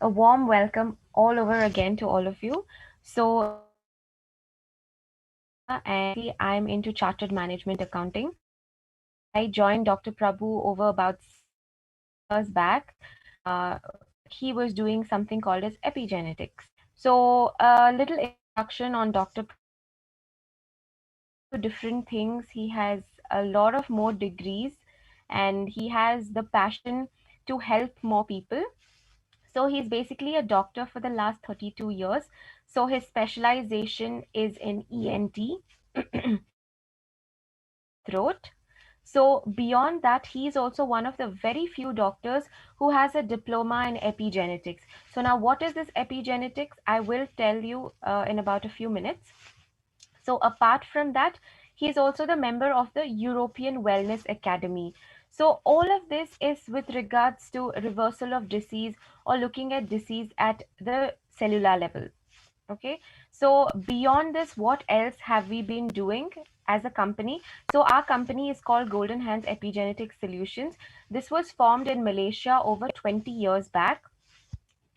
A warm welcome all over again to all of you. So, and I'm into chartered management accounting. I joined Dr. Prabhu over about 6 years back. He was doing something called as epigenetics. So, a little introduction on Dr. Different things. He has a lot of more degrees, and he has the passion to help more people. So he's basically a doctor for the last 32 years. So his specialization is in ENT, throat. So beyond that, he's also one of the very few doctors who has a diploma in epigenetics. So now what is this epigenetics? I will tell you in about a few minutes. So apart from that, he is also the member of the European Wellness Academy. So all of this is with regards to reversal of disease or looking at disease at the cellular level. Okay, so beyond this, what else have we been doing as a company? So our company is called Golden Hands Epigenetic Solutions. This was formed in Malaysia over 20 years back.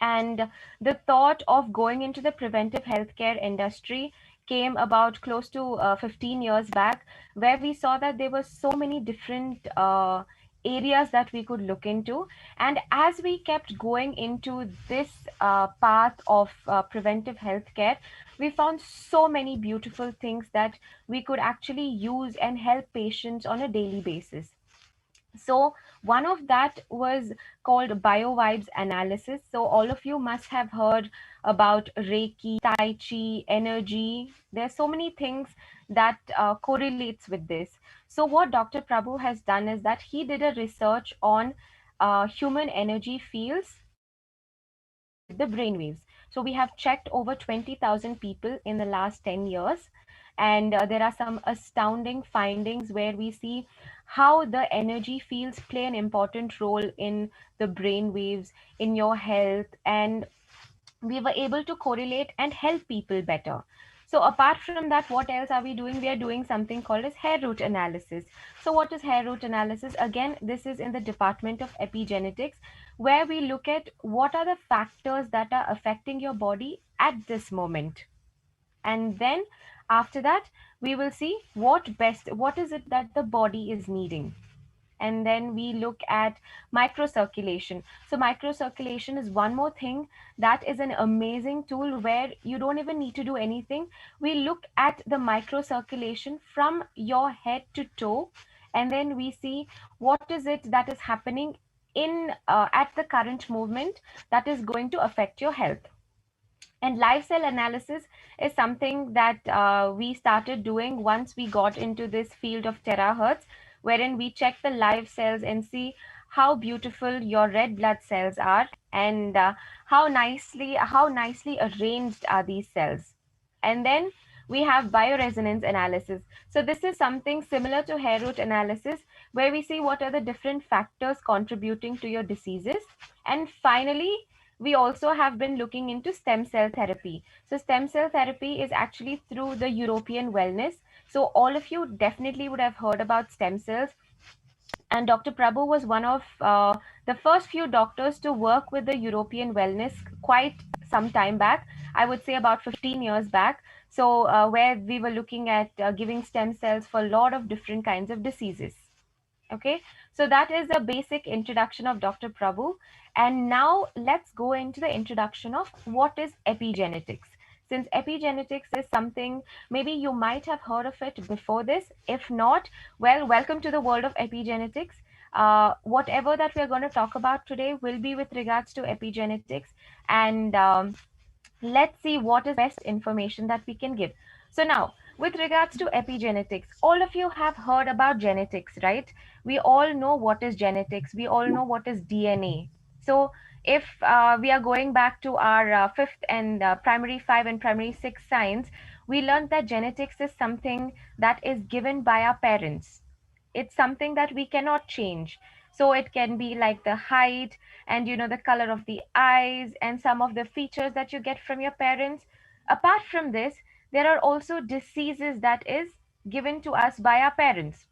And the thought of going into the preventive healthcare industry came about close to 15 years back, where we saw that there were so many different areas that we could look into. And as we kept going into this path of preventive healthcare, we found so many beautiful things that we could actually use and help patients on a daily basis. So one of that was called Biovibes Analysis. So all of you must have heard about Reiki, Tai Chi, energy. There's so many things that correlates with this. So what Dr. Prabhu has done is that he did a research on human energy fields, the brainwaves. So we have checked over 20,000 people in the last 10 years. And there are some astounding findings where we see how the energy fields play an important role in the brain waves, in your health, and we were able to correlate and help people better. So apart from that, what else are we doing? We are doing something called as hair root analysis. So what is hair root analysis? Again, this is in the department of epigenetics, where we look at what are the factors that are affecting your body at this moment. And then after that, we will see what is it that the body is needing. And then we look at microcirculation. So microcirculation is one more thing that is an amazing tool where you don't even need to do anything. We look at the microcirculation from your head to toe, and then we see what is it that is happening in at the current movement that is going to affect your health. And live cell analysis is something that we started doing once we got into this field of terahertz, wherein we check the live cells and see how beautiful your red blood cells are, and how nicely arranged are these cells. And then we have bioresonance analysis. So this is something similar to hair root analysis, where we see what are the different factors contributing to your diseases. And finally, we also have been looking into stem cell therapy. So stem cell therapy is actually through the European wellness. So all of you definitely would have heard about stem cells. And Dr. Prabhu was one of the first few doctors to work with the European wellness quite some time back. I would say about 15 years back. So where we were looking at giving stem cells for a lot of different kinds of diseases. Okay, so that is a basic introduction of Dr. Prabhu. And now let's go into the introduction of what is epigenetics. Since epigenetics is something, maybe you might have heard of it before this. If not, well, welcome to the world of epigenetics. Whatever that we're going to talk about today will be with regards to epigenetics. And let's see what is best information that we can give. So now, with regards to epigenetics, all of you have heard about genetics, right? We all know what is genetics. We all know what is DNA. So if we are going back to our fifth and primary 5 and primary 6 science, we learned that genetics is something that is given by our parents. It's something that we cannot change. So it can be like the height, and the color of the eyes, and some of the features that you get from your parents. Apart from this, there are also diseases that is given to us by our parents.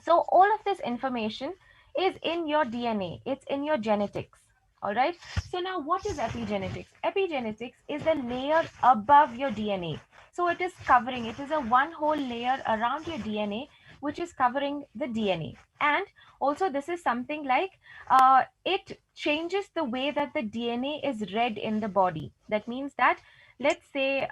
So all of this information is in your DNA, it's in your genetics. All right. So now what is epigenetics? Epigenetics is a layer above your DNA. So it is covering, it is a one whole layer around your DNA, which is covering the DNA. And also this is something like it changes the way that the DNA is read in the body. That means that, let's say,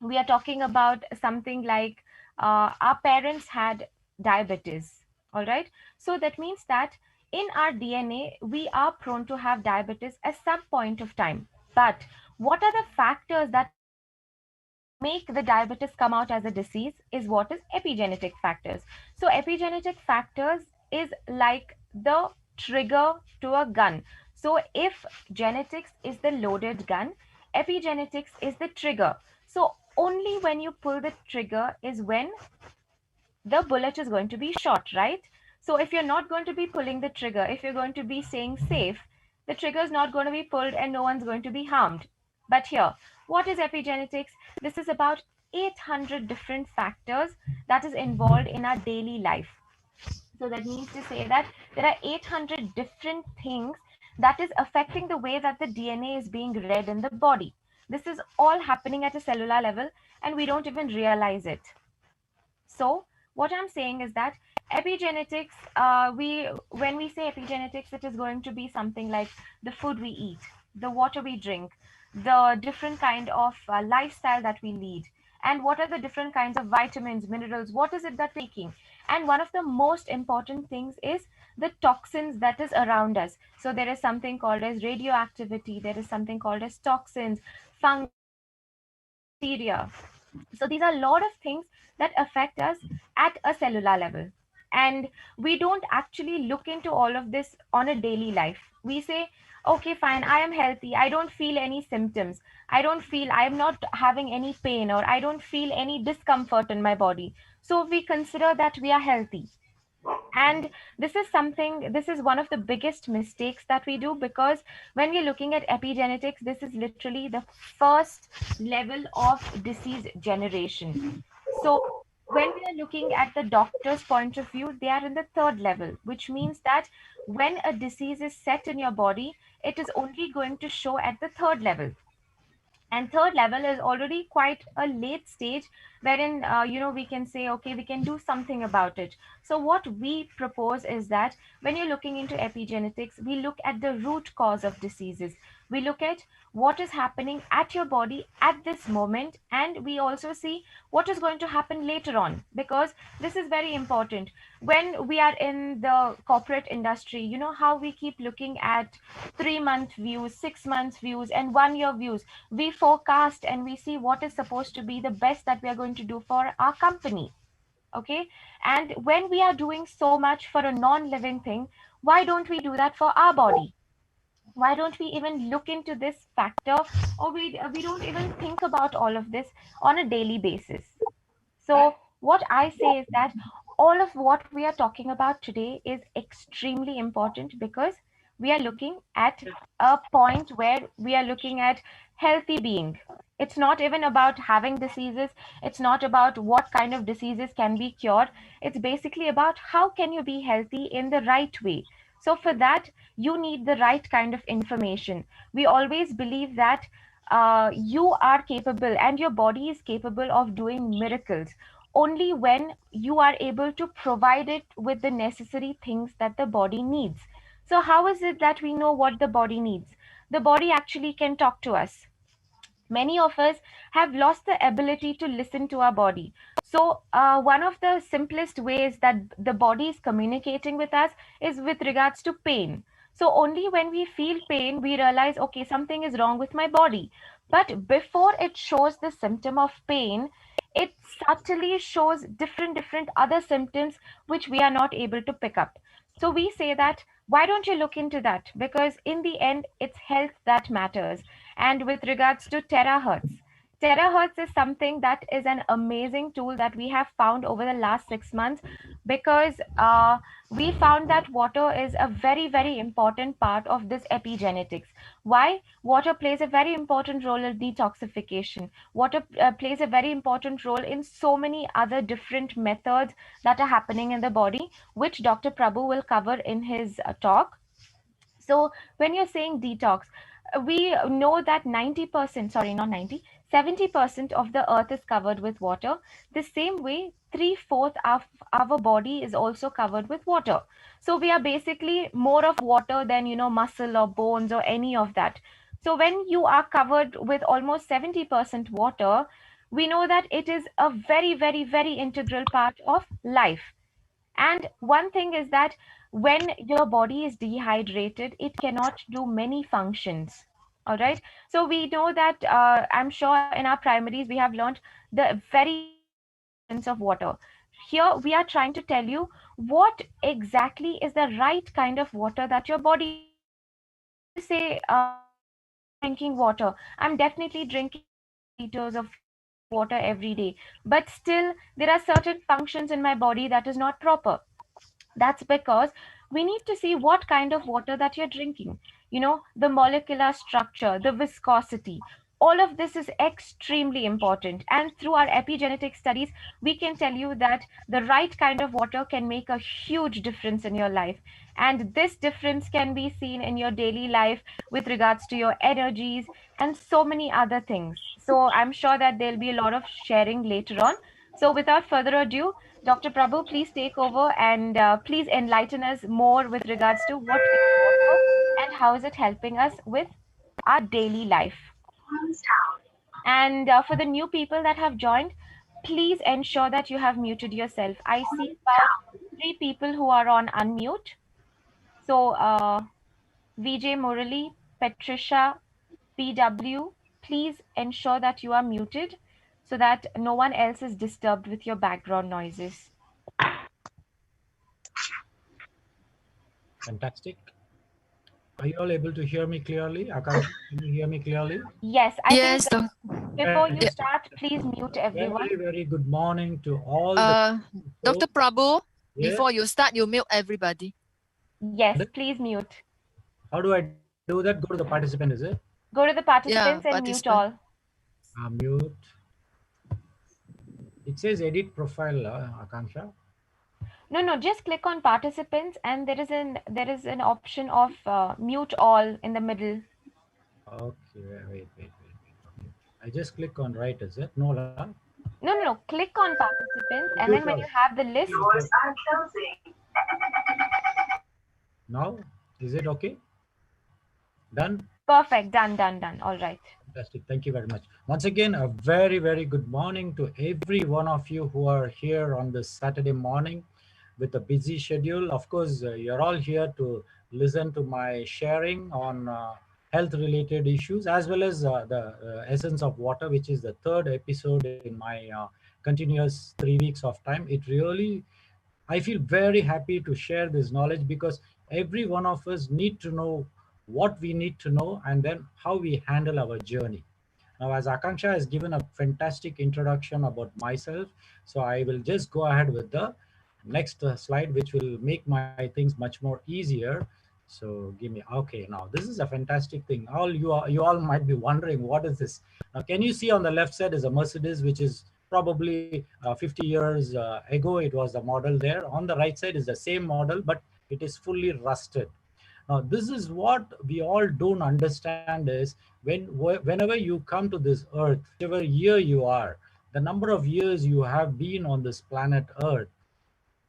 we are talking about something like our parents had diabetes. All right. So that means that in our DNA, we are prone to have diabetes at some point of time. But what are the factors that make the diabetes come out as a disease is what is epigenetic factors. So epigenetic factors is like the trigger to a gun. So if genetics is the loaded gun, epigenetics is the trigger. So only when you pull the trigger is when the bullet is going to be shot, right? So if you're not going to be pulling the trigger, if you're going to be staying safe, the trigger is not going to be pulled and no one's going to be harmed. But here, what is epigenetics? This is about 800 different factors that is involved in our daily life. So that means to say that there are 800 different things that is affecting the way that the DNA is being read in the body. This is all happening at a cellular level and we don't even realize it. So what I'm saying is that epigenetics, when we say epigenetics, it is going to be something like the food we eat, the water we drink, the different kind of lifestyle that we lead, and what are the different kinds of vitamins, minerals, what is it that we're taking. And one of the most important things is the toxins that is around us. So there is something called as radioactivity, there is something called as toxins, fungi, bacteria. So these are a lot of things that affect us at a cellular level. And we don't actually look into all of this on a daily life. We say, okay, fine, I am healthy. I don't feel any symptoms. I'm not having any pain, or I don't feel any discomfort in my body. So we consider that we are healthy. And this is one of the biggest mistakes that we do, because when we're looking at epigenetics, this is literally the first level of disease generation. So when we are looking at the doctor's point of view, they are in the third level, which means that when a disease is set in your body, it is only going to show at the third level. And third level is already quite a late stage, wherein we can say, okay, we can do something about it. So what we propose is that when you're looking into epigenetics, we look at the root cause of diseases. We look at what is happening at your body at this moment, and we also see what is going to happen later on, because this is very important. When we are in the corporate industry, you know how we keep looking at 3-month views, 6 months views, and 1 year views. We forecast and we see what is supposed to be the best that we are going to do for our company. Okay. And when we are doing so much for a non-living thing, why don't we do that for our body? Why don't we even look into this factor, or we don't even think about all of this on a daily basis? So what I say is that all of what we are talking about today is extremely important, because we are looking at a point where we are looking at healthy being. It's not even about having diseases. It's not about what kind of diseases can be cured. It's basically about how can you be healthy in the right way. So for that, you need the right kind of information. We always believe that you are capable and your body is capable of doing miracles only when you are able to provide it with the necessary things that the body needs. So, how is it that we know what the body needs? The body actually can talk to us. Many of us have lost the ability to listen to our body. So, one of the simplest ways that the body is communicating with us is with regards to pain. So, only when we feel pain, we realize, okay, something is wrong with my body. But before it shows the symptom of pain, it subtly shows different other symptoms which we are not able to pick up. So, we say that why don't you look into that? Because in the end, it's health that matters. And with regards to terahertz, terahertz is something that is an amazing tool that we have found over the last 6 months, because we found that water is a very important part of this epigenetics. Why? Water plays a very important role in detoxification. Water plays a very important role in so many other different methods that are happening in the body, which Dr. Prabhu will cover in his talk. So when you're saying detox, we know that 90%, sorry, not 90, 70% of the earth is covered with water. The same way, three-fourths of our body is also covered with water. So we are basically more of water than, muscle or bones or any of that. So when you are covered with almost 70% water, we know that it is a very, very, very integral part of life. And one thing is that when your body is dehydrated, it cannot do many functions. All right. So we know that I'm sure in our primaries we have learned the very importance of water. Here we are trying to tell you what exactly is the right kind of water that your body needs. When you say, I'm drinking water, I'm definitely drinking 2 liters or 3 liters of water every day, but still there are certain functions in my body that is not proper. That's because we need to see what kind of water that you're drinking. The molecular structure, the viscosity, all of this is extremely important. And through our epigenetic studies, we can tell you that the right kind of water can make a huge difference in your life. And this difference can be seen in your daily life with regards to your energies and so many other things. So I'm sure that there'll be a lot of sharing later on. So without further ado, Dr. Prabhu, please take over and please enlighten us more with regards to what is water and how is it helping us with our daily life. And for the new people that have joined, please ensure that you have muted yourself. I see about 3 people who are on unmute. So VJ Murali, Patricia, PW, please ensure that you are muted so that no one else is disturbed with your background noises. Fantastic. Are you all able to hear me clearly? Akansha, can you hear me clearly? Yes, I think Yes, doc- before you yeah. start, please mute everyone. Very, very good morning to all the Dr. folks. Prabhu, Yeah. before you start, you mute everybody. Yes, please mute. How do I do that? Go to the participant, is it? Go to the Yeah, participants and mute participant. all. Mute. It says edit profile, Akansha. No, no, just click on participants and there is an option of mute all in the middle. Okay, wait. Okay. I just click on right, is it? No, la? No, no, no. Click on participants and Mute then when all. you have the list, Yours are closing. Now, is it okay? Done? perfect. Done, done, done. All right. Fantastic. Thank you very much. Once again, a very, very good morning to every one of you who are here on this Saturday morning with a busy schedule. Of course, you're all here to listen to my sharing on health related issues, as well as the essence of water, which is the third episode in my continuous 3 weeks of time. It really, I feel very happy to share this knowledge because every one of us need to know what we need to know and then how we handle our journey. Now, as Akanksha has given a fantastic introduction about myself, so I will just go ahead with the next slide, which will make my things much more easier. So give me, okay, now this is a fantastic thing. You all might be wondering, what is this? Now, can you see on the left side is a Mercedes, which is probably 50 years ago, it was the model there. On the right side is the same model, but it is fully rusted. Now, this is what we all don't understand is whenever you come to this earth, whichever year you are, the number of years you have been on this planet Earth.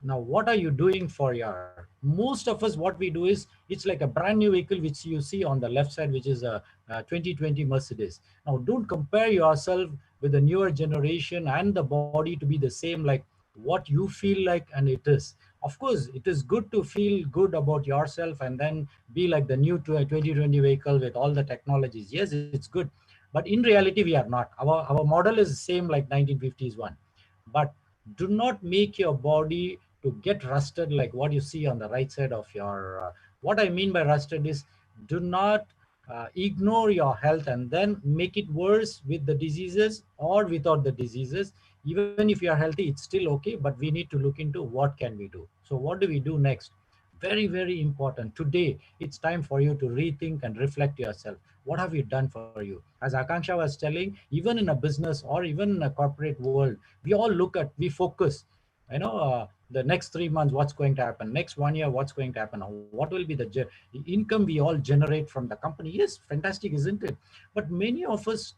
Now, what are you doing for your? Most of us, what we do is it's like a brand new vehicle, which you see on the left side, which is a 2020 Mercedes. Now, don't compare yourself with the newer generation and the body to be the same like what you feel like, and it is. Of course, it is good to feel good about yourself and then be like the new 2020 vehicle with all the technologies. Yes, it's good. But in reality, we are not. Our model is the same like 1950s one. But do not make your body to get rusted like what you see on the right side of your what I mean by rusted is do not ignore your health and then make it worse with the diseases or without the diseases. Even if you are healthy, it's still okay, but we need to look into what can we do. So what do we do next? Very, very important. Today it's time for you to rethink and reflect yourself. What have you done for you? As Akanksha was telling, even in a business or even in a corporate world, we all look at, we focus, the next 3 months, what's going to happen, next 1 year, what's going to happen, what will be the income we all generate from the company. Yes, fantastic, isn't it? But many of us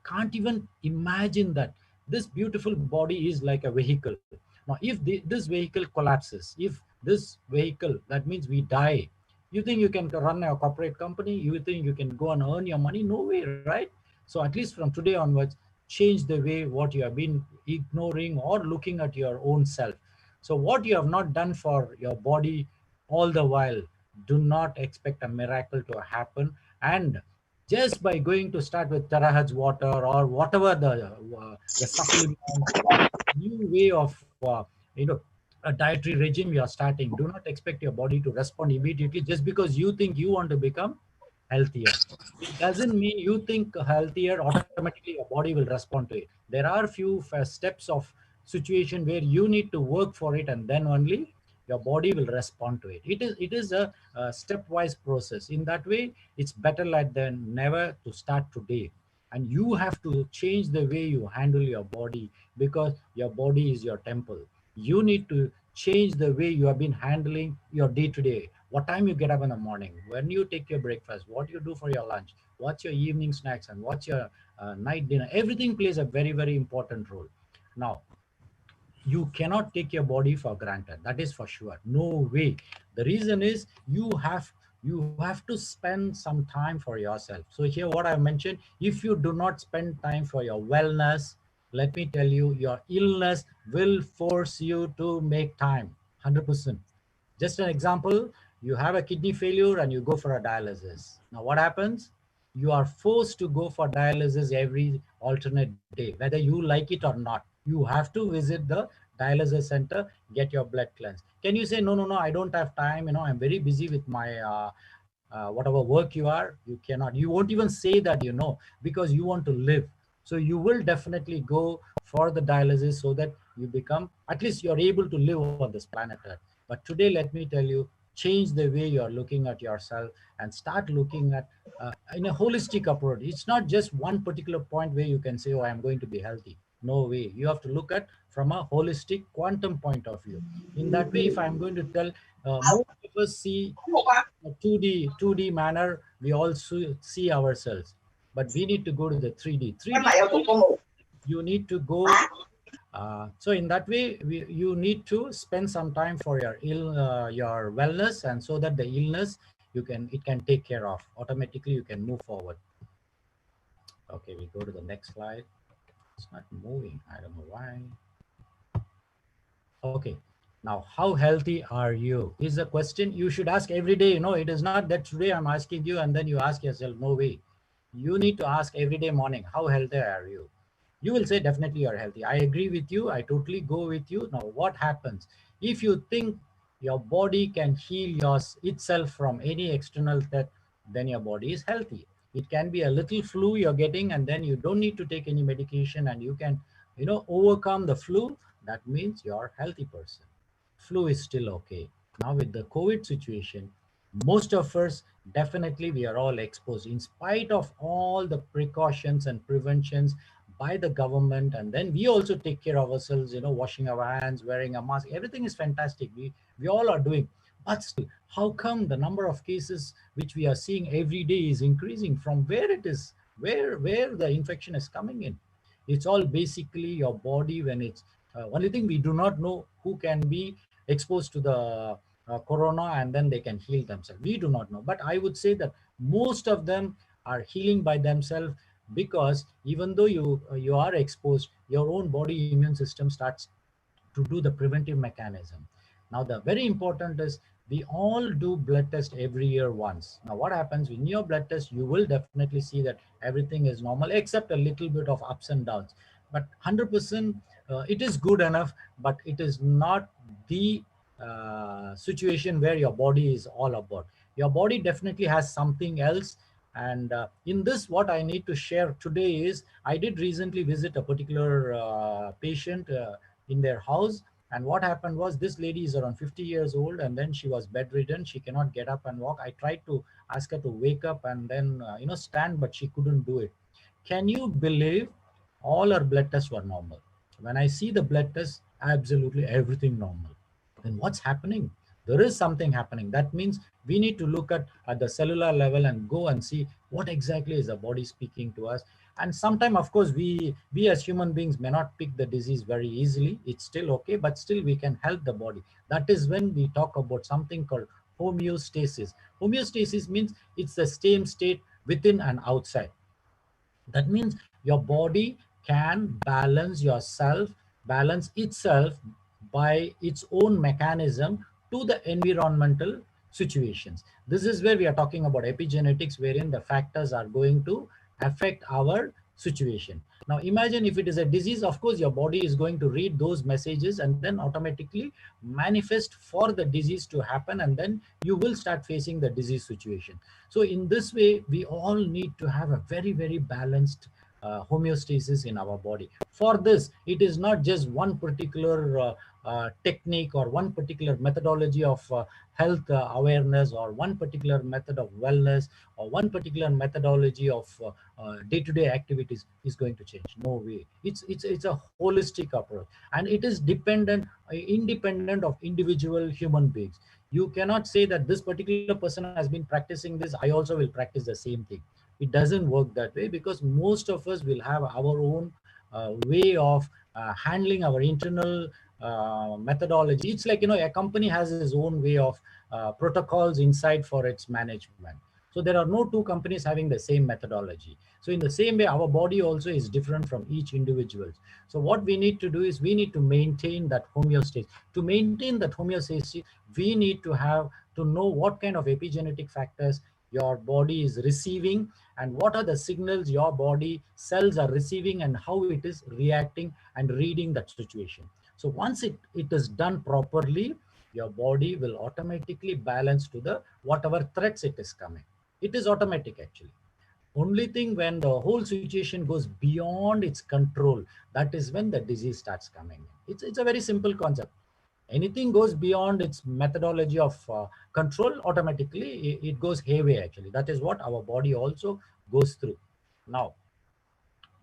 can't even imagine that this beautiful body is like a vehicle. Now, if this vehicle collapses, if this vehicle, that means we die, you think you can run a corporate company? You think you can go and earn your money? No way, right? So at least from today onwards, change the way what you have been ignoring or looking at your own self. So what you have not done for your body all the while, do not expect a miracle to happen. And just by going to start with Terahertz water or whatever the supplement, new way of a dietary regime you are starting, do not expect your body to respond immediately just because you think you want to become healthier. It doesn't mean you think healthier automatically your body will respond to it. There are few steps of situation where you need to work for it, and then only your body will respond to it. It is a stepwise process. In that way, it's better late than never to start today. And you have to change the way you handle your body, because your body is your temple. You need to change the way you have been handling your day to day. What time you get up in the morning, when you take your breakfast, what you do for your lunch, what's your evening snacks, and what's your night dinner. Everything plays a very, very important role. Now, you cannot take your body for granted, that is for sure. No way. The reason is you have to spend some time for yourself. So here what I mentioned, if you do not spend time for your wellness, let me tell you, your illness will force you to make time. 100%. Just an example, you have a kidney failure and you go for a dialysis. Now what happens? You are forced to go for dialysis every alternate day, whether you like it or not. You have to visit the dialysis center, get your blood cleansed. Can you say, no, no, no, I don't have time, I'm very busy with my whatever work you are? You cannot. You won't even say that, because you want to live. So you will definitely go for the dialysis so that you become, at least you're able to live on this planet Earth. But today, let me tell you, change the way you're looking at yourself and start looking at in a holistic approach. It's not just one particular point where you can say, oh, I'm going to be healthy. No way. You have to look at from a holistic quantum point of view. In that way, if I'm going to tell, most of us see a 2D manner, we also see ourselves. But we need to go to the 3D. 3D, you need to go. So in that way, you need to spend some time for your wellness, and so that the illness it can take care of automatically. You can move forward. Okay, we go to the next slide. It's not moving. I don't know why. Okay. Now, how healthy are you is a question you should ask every day. It is not that today I'm asking you and then you ask yourself. No way. You need to ask every day morning, how healthy are you? You will say definitely you're healthy. I agree with you. I totally go with you. Now, what happens? If you think your body can heal itself from any external threat, then your body is healthy. It can be a little flu you're getting, and then you don't need to take any medication, and you can, overcome the flu. That means you're a healthy person. Flu is still okay. Now with the COVID situation, most of us, definitely we are all exposed in spite of all the precautions and preventions by the government. And then we also take care of ourselves, washing our hands, wearing a mask. Everything is fantastic. We all are doing. But still, how come the number of cases which we are seeing every day is increasing? From where it is, where the infection is coming in? It's all basically your body. When it's only thing, we do not know who can be exposed to the corona and then they can heal themselves. We do not know. But I would say that most of them are healing by themselves, because even though you are exposed, your own body immune system starts to do the preventive mechanism. Now, the very important is we all do blood test every year once. Now, what happens in your blood test, you will definitely see that everything is normal except a little bit of ups and downs. But 100%, it is good enough, but it is not the situation where your body is all about. Your body definitely has something else. And in this, what I need to share today is, I did recently visit a particular patient in their house. And what happened was, this lady is around 50 years old, and then she was bedridden. She cannot get up and walk. I tried to ask her to wake up and then, stand, but she couldn't do it. Can you believe all her blood tests were normal? When I see the blood tests, absolutely everything normal. then what's happening? There is something happening. That means we need to look at the cellular level and go and see what exactly is the body speaking to us. And sometimes, of course, we as human beings may not pick the disease very easily. It's still okay, but still we can help the body. That is when we talk about something called homeostasis. Homeostasis means it's the same state within and outside. That means your body can balance itself by its own mechanism to the environmental situations. This is where we are talking about epigenetics, wherein the factors are going to affect our situation. Now imagine if it is a disease, of course your body is going to read those messages and then automatically manifest for the disease to happen, and then you will start facing the disease situation. So in this way, we all need to have a very, very balanced homeostasis in our body. For this, it is not just one particular technique or one particular methodology of health awareness, or one particular method of wellness, or one particular methodology of day-to-day activities is going to change. No way. It's a holistic approach, and it is independent of individual human beings. You cannot say that this particular person has been practicing this, I also will practice the same thing. It doesn't work that way, because most of us will have our own way of handling our internal methodology. It's like, a company has its own way of protocols inside for its management. So there are no two companies having the same methodology. So in the same way, our body also is different from each individual. So what we need to do is we need to maintain that homeostasis. To maintain that homeostasis, we need to know what kind of epigenetic factors your body is receiving, and what are the signals your body cells are receiving, and how it is reacting and reading that situation. So once it is done properly, your body will automatically balance to the whatever threats it is coming. It is automatic actually. Only thing, when the whole situation goes beyond its control, that is when the disease starts coming. It's a very simple concept. Anything goes beyond its methodology of control, automatically it goes haywire actually. That is what our body also goes through. Now,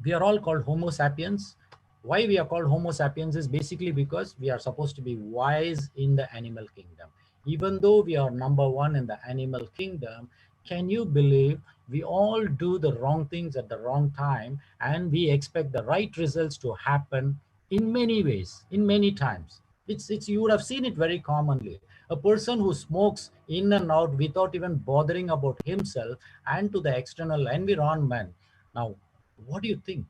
we are all called Homo sapiens. Why we are called Homo sapiens is basically because we are supposed to be wise in the animal kingdom. Even though we are number one in the animal kingdom, can you believe we all do the wrong things at the wrong time, and we expect the right results to happen in many ways, in many times. It's you would have seen it very commonly. A person who smokes in and out without even bothering about himself and to the external environment. Now, what do you think?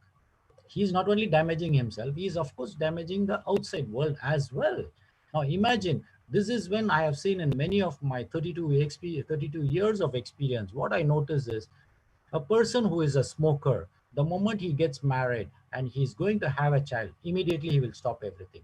He's not only damaging himself, he is of course damaging the outside world as well. Now imagine, this is when I have seen in many of my 32 years of experience, what I notice is a person who is a smoker, the moment he gets married and he's going to have a child, immediately he will stop everything.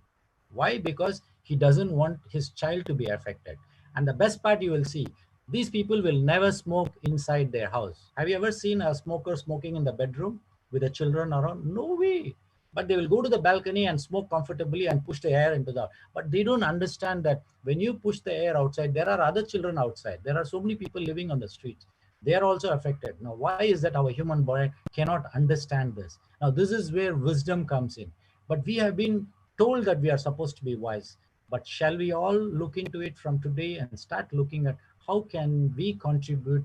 Why? Because he doesn't want his child to be affected. And the best part you will see, these people will never smoke inside their house. Have you ever seen a smoker smoking in the bedroom with the children around? No way. But they will go to the balcony and smoke comfortably and push the air into the, but they don't understand that when you push the air outside, there are other children outside. There are so many people living on the streets. They are also affected. Now, why is that our human body cannot understand this? Now, this is where wisdom comes in. But we have been told that we are supposed to be wise. But shall we all look into it from today and start looking at how can we contribute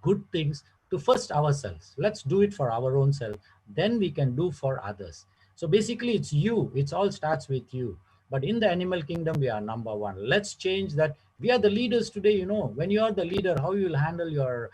good things to first ourselves? Let's do it for our own self. Then we can do for others. So basically it's you. It all starts with you. But in the animal kingdom, we are number one. Let's change that. We are the leaders today. When you are the leader, how you will handle your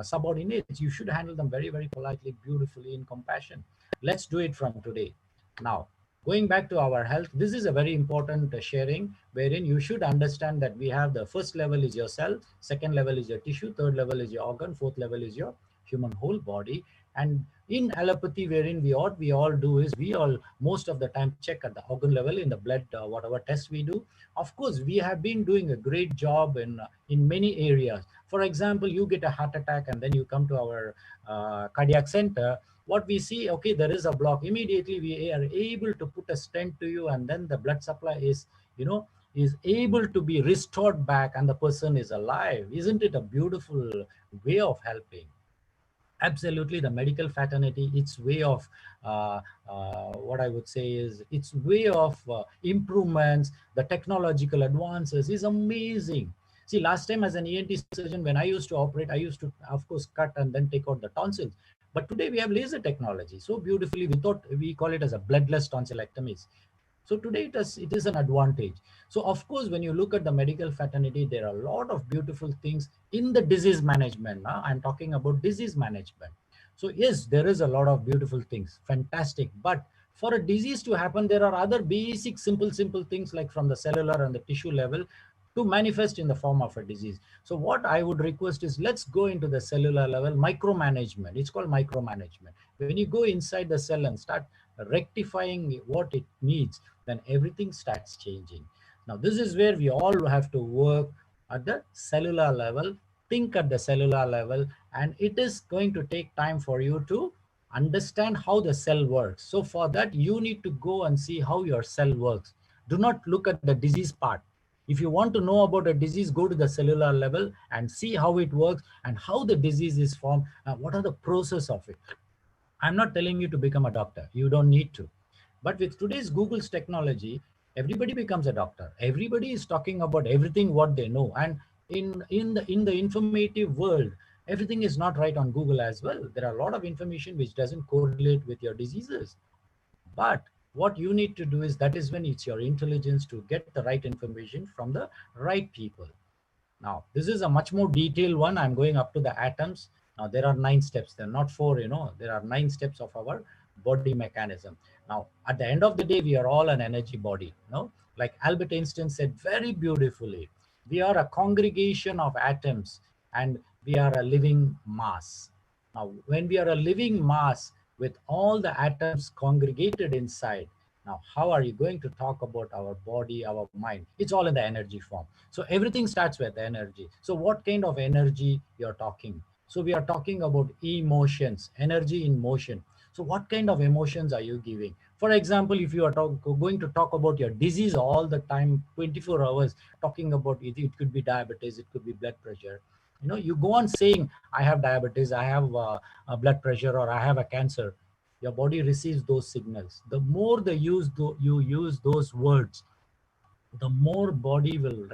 subordinates, you should handle them very, very politely, beautifully, in compassion. Let's do it from today. Now, going back to our health, this is a very important sharing, wherein you should understand that we have the first level is your cell, second level is your tissue, third level is your organ, fourth level is your human whole body. And in allopathy, wherein we all do is we all most of the time check at the organ level in the blood, whatever test we do. Of course, we have been doing a great job in many areas. For example, you get a heart attack and then you come to our cardiac center. What we see, okay, there is a block. Immediately we are able to put a stent to you, and then the blood supply is able to be restored back, and the person is alive. Isn't it a beautiful way of helping? Absolutely, the medical fraternity, its way of what I would say is its way of improvements, the technological advances is amazing. See, last time as an ENT surgeon, when I used to operate, I used to, of course, cut and then take out the tonsils. But today we have laser technology so beautifully. We call it as a bloodless tonsillectomies. So today it is an advantage. So of course, when you look at the medical fraternity, there are a lot of beautiful things in the disease management. Now I'm talking about disease management. So yes, there is a lot of beautiful things, fantastic. But for a disease to happen, there are other basic, simple things like from the cellular and the tissue level to manifest in the form of a disease. So what I would request is let's go into the cellular level, micromanagement. It's called micromanagement. When you go inside the cell and start rectifying what it needs, then everything starts changing. Now, this is where we all have to work at the cellular level, think at the cellular level, and it is going to take time for you to understand how the cell works. So for that, you need to go and see how your cell works. Do not look at the disease part. If you want to know about a disease, go to the cellular level and see how it works and how the disease is formed and what are the process of it. I'm not telling you to become a doctor. You don't need to. But with today's Google's technology, everybody becomes a doctor. Everybody is talking about everything what they know. And in the informative world, everything is not right on Google as well. There are a lot of information which doesn't correlate with your diseases. But what you need to do is that is when it's your intelligence to get the right information from the right people. Now, this is a much more detailed one. I'm going up to the atoms. Now, there are 9 steps. There are not 4, there are 9 steps of our body mechanism. Now, at the end of the day, we are all an energy body. Like Albert Einstein said very beautifully, we are a congregation of atoms and we are a living mass. Now, when we are a living mass with all the atoms congregated inside, now, how are you going to talk about our body, our mind? It's all in the energy form. So everything starts with energy. So what kind of energy you're talking? So we are talking about emotions, energy in motion. So what kind of emotions are you giving? For example, if you are going to talk about your disease all the time, 24 hours, talking about it could be diabetes, it could be blood pressure. You go on saying, I have diabetes, I have a blood pressure, or I have a cancer. Your body receives those signals. The more you use those words, the more body will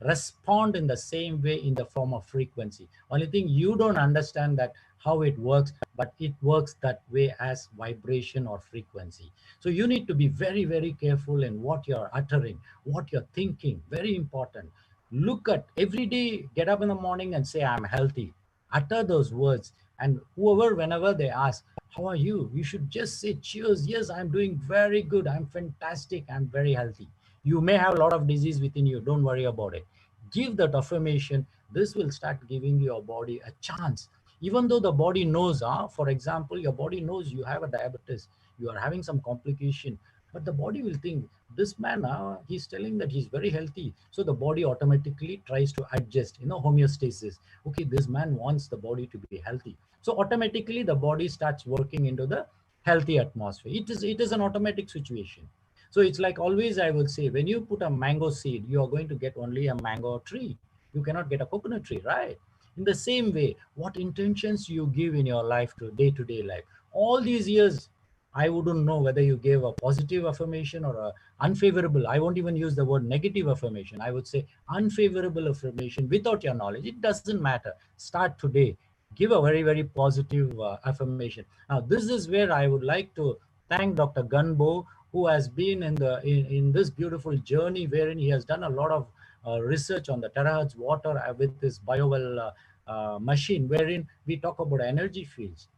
respond in the same way in the form of frequency. Only thing you don't understand that how it works, but it works that way as vibration or frequency. So you need to be very, very careful in what you're uttering, what you're thinking. Very important. Look at every day, get up in the morning and say, I'm healthy. Utter those words. And whenever they ask, how are you? You should just say, cheers. Yes, I'm doing very good. I'm fantastic. I'm very healthy. You may have a lot of disease within you. Don't worry about it. Give that affirmation. This will start giving your body a chance. Even though the body knows, for example, your body knows you have a diabetes, you are having some complication, but the body will think, this man, he's telling that he's very healthy. So the body automatically tries to adjust, homeostasis. Okay, this man wants the body to be healthy. So automatically the body starts working into the healthy atmosphere. It is an automatic situation. So it's like always I would say, when you put a mango seed, you are going to get only a mango tree. You cannot get a coconut tree, right? In the same way, what intentions you give in your life to day-to-day life. All these years, I wouldn't know whether you gave a positive affirmation or a unfavorable. I won't even use the word negative affirmation. I would say unfavorable affirmation without your knowledge. It doesn't matter. Start today. Give a very, very positive affirmation. Now, this is where I would like to thank Dr. Gunbo, who has been in this beautiful journey wherein he has done a lot of research on the terahertz water with this Biowell machine, wherein we talk about energy fields.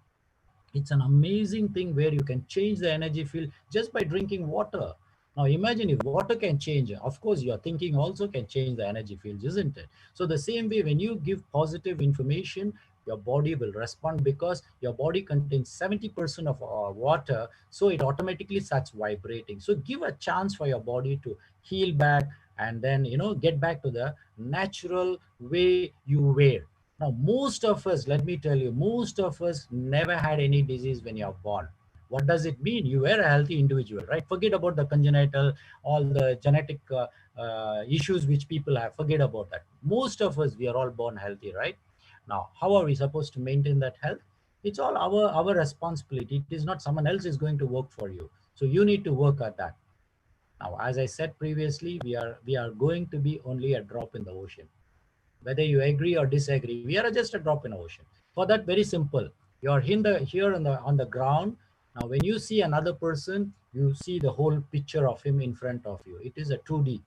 It's an amazing thing where you can change the energy field just by drinking water. Now imagine if water can change, of course your thinking also can change the energy fields, isn't it? So the same way, when you give positive information, your body will respond because your body contains 70% of water, so it automatically starts vibrating. So give a chance for your body to heal back and then get back to the natural way you were. Now, most of us, let me tell you, most of us never had any disease when you're born. What does it mean? You were a healthy individual, right? Forget about the congenital, all the genetic issues which people have. Forget about that. Most of us, we are all born healthy, right? Now, how are we supposed to maintain that health? It's all our responsibility. It is not someone else is going to work for you. So you need to work at that. Now, as I said previously, we are going to be only a drop in the ocean. Whether you agree or disagree, we are just a drop in the ocean. For that, very simple. You are here on the ground. Now, when you see another person, you see the whole picture of him in front of you. It is a 2D.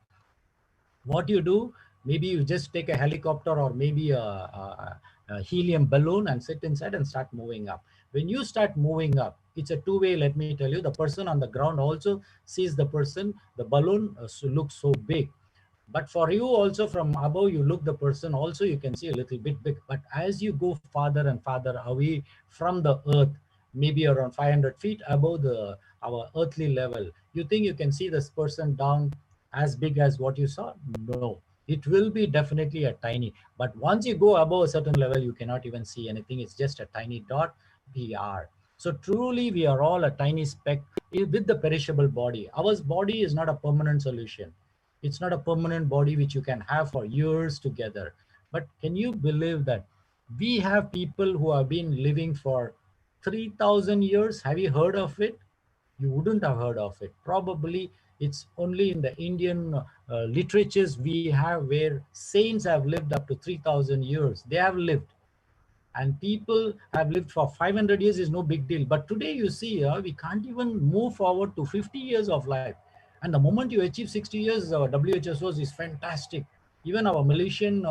What you do, maybe you just take a helicopter or maybe a helium balloon and sit inside and start moving up. When you start moving up, it's a two-way, let me tell you. The person on the ground also sees the person. The balloon looks so big. But for you also, from above, you look the person also, you can see a little bit big. But as you go farther and farther away from the earth, maybe around 500 feet above our earthly level, you think you can see this person down as big as what you saw? No, it will be definitely a tiny. But once you go above a certain level, you cannot even see anything. It's just a tiny dot. We are. So truly, we are all a tiny speck with the perishable body. Our body is not a permanent solution. It's not a permanent body which you can have for years together. But can you believe that we have people who have been living for 3,000 years? Have you heard of it? You wouldn't have heard of it. Probably it's only in the Indian literatures we have where saints have lived up to 3,000 years. They have lived. And people have lived for 500 years is no big deal. But today you see, we can't even move forward to 50 years of life. And the moment you achieve 60 years, WHSOs is fantastic. Even our Malaysian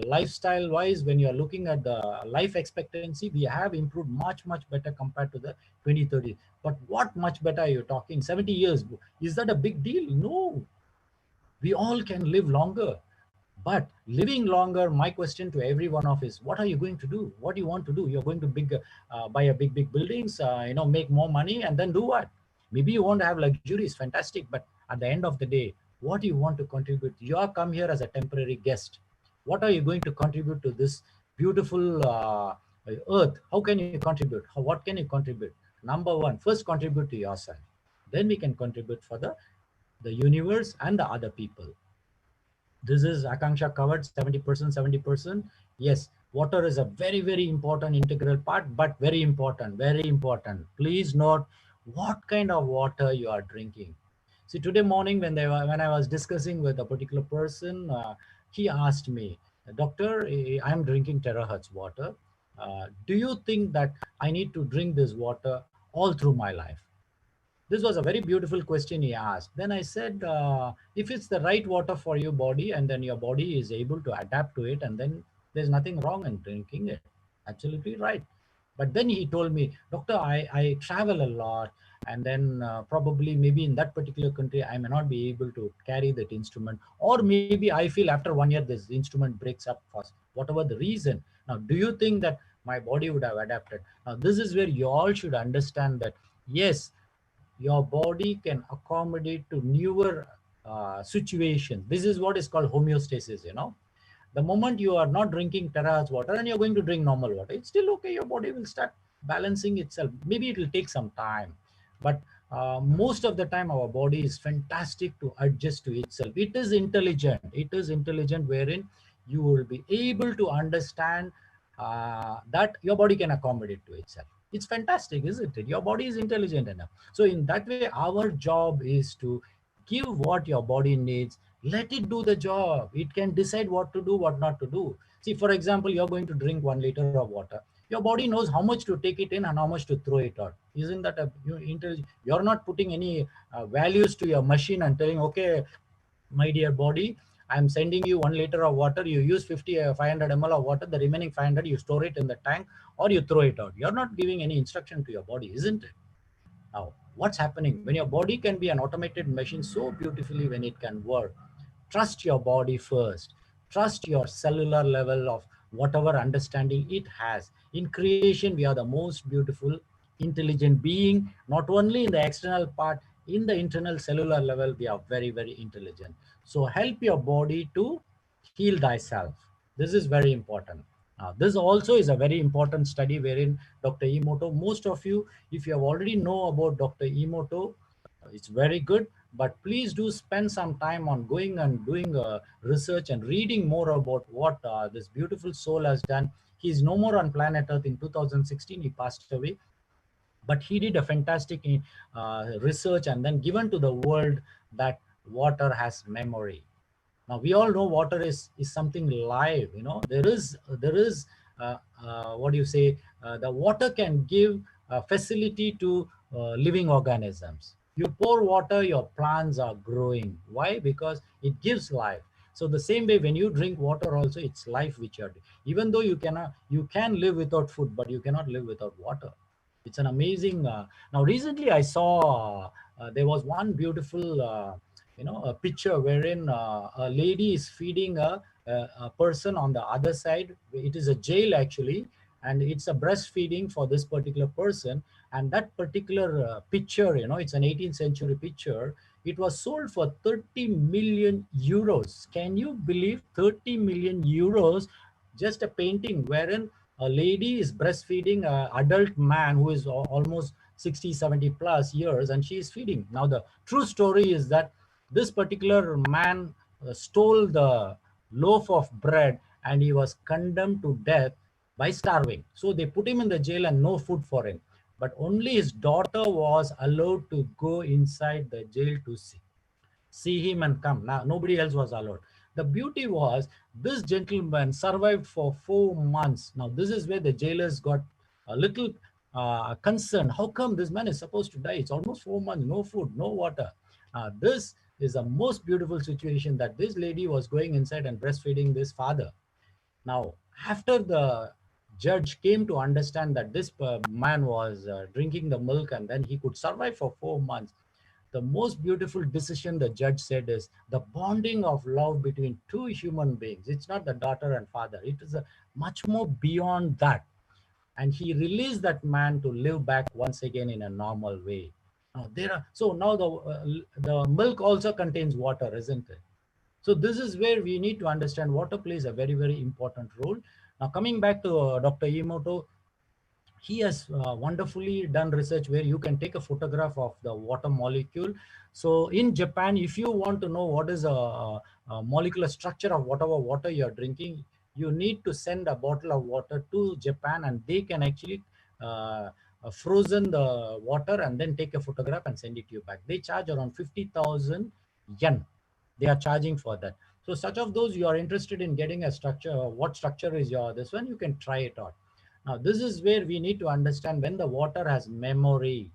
lifestyle wise, when you're looking at the life expectancy, we have improved much, much better compared to the 2030. But what much better are you talking? 70 years. Is that a big deal? No. We all can live longer. But living longer, my question to every one of is, what are you going to do? What do you want to do? You're going to buy a big buildings, make more money, and then do what? Maybe you want to have luxuries, fantastic. But at the end of the day, what do you want to contribute? You are come here as a temporary guest. What are you going to contribute to this beautiful earth? How can you contribute? What can you contribute? Number one, first contribute to yourself. Then we can contribute for the universe and the other people. This is Akanksha covered 70%, 70%. Yes, water is a very, very important integral part, but very important, very important. Please note what kind of water you are drinking. See, today morning when I was discussing with a particular person, he asked me, Doctor, I'm drinking Terahertz water. Do you think that I need to drink this water all through my life? This was a very beautiful question he asked. Then I said, if it's the right water for your body and then your body is able to adapt to it, and then there's nothing wrong in drinking it. Absolutely right. But then he told me, Doctor, I travel a lot, and then probably maybe in that particular country, I may not be able to carry that instrument. Or maybe I feel after 1 year, this instrument breaks up fast, whatever the reason. Now, do you think that my body would have adapted? Now, this is where you all should understand that, yes, your body can accommodate to newer situations. This is what is called homeostasis, The moment you are not drinking Terahertz water and you're going to drink normal water, it's still okay. Your body will start balancing itself. Maybe it will take some time. But most of the time, our body is fantastic to adjust to itself. It is intelligent. It is intelligent wherein you will be able to understand that your body can accommodate to itself. It's fantastic, isn't it? Your body is intelligent enough. So in that way, our job is to give what your body needs. Let it do the job. It can decide what to do, what not to do. See, for example, you're going to drink 1 liter of water. Your body knows how much to take it in and how much to throw it out. Isn't that you're not putting any values to your machine and telling, okay, my dear body, I'm sending you 1 liter of water. You use 500 ml of water. The remaining 500, you store it in the tank or you throw it out. You're not giving any instruction to your body, isn't it? Now, what's happening? When your body can be an automated machine so beautifully when it can work, trust your body first. Trust your cellular level of whatever understanding it has. In creation, we are the most beautiful, intelligent being, not only in the external part, in the internal cellular level, we are very, very intelligent. So help your body to heal thyself. This is very important. This also is a very important study wherein Dr. Emoto, most of you, if you have already know about Dr. Emoto, it's very good, but please do spend some time on going and doing research and reading more about what this beautiful soul has done. He's no more on planet Earth. In 2016, he passed away, but he did a fantastic research and then given to the world that water has memory. Now we all know water is something live. You know, there is what do you say? The water can give facility to living organisms. You pour water, your plants are growing. Why? Because it gives life. So the same way, when you drink water, also it's life which you are. Even though you can live without food, but you cannot live without water. It's an amazing. Now recently, I saw there was one beautiful. A picture wherein a lady is feeding a person on the other side. It is a jail actually, and it's a breastfeeding for this particular person. And that particular picture, it's an 18th century picture. It was sold for 30 million euros. Can you believe 30 million euros? Just a painting wherein a lady is breastfeeding an adult man who is almost 60, 70 plus years, and she is feeding. Now, the true story is that this particular man stole the loaf of bread and he was condemned to death by starving. So they put him in the jail and no food for him. But only his daughter was allowed to go inside the jail to see him and come. Now, nobody else was allowed. The beauty was this gentleman survived for 4 months. Now, this is where the jailers got a little concerned. How come this man is supposed to die? It's almost 4 months, no food, no water. This is the most beautiful situation, that this lady was going inside and breastfeeding this father. Now, after the judge came to understand that this man was drinking the milk and then he could survive for 4 months, the most beautiful decision the judge said is the bonding of love between two human beings. It's not the daughter and father. It is much more beyond that. And he released that man to live back once again in a normal way. Now now the milk also contains water, isn't it? So this is where we need to understand water plays a very, very important role. Now coming back to Dr. Emoto, he has wonderfully done research where you can take a photograph of the water molecule. So in Japan, if you want to know what is a molecular structure of whatever water you're drinking, you need to send a bottle of water to Japan and they can actually frozen the water and then take a photograph and send it to you back. They charge around 50,000 yen. They are charging for that. So such of those you are interested in getting a structure, what structure is this one, you can try it out. Now, this is where we need to understand when the water has memory.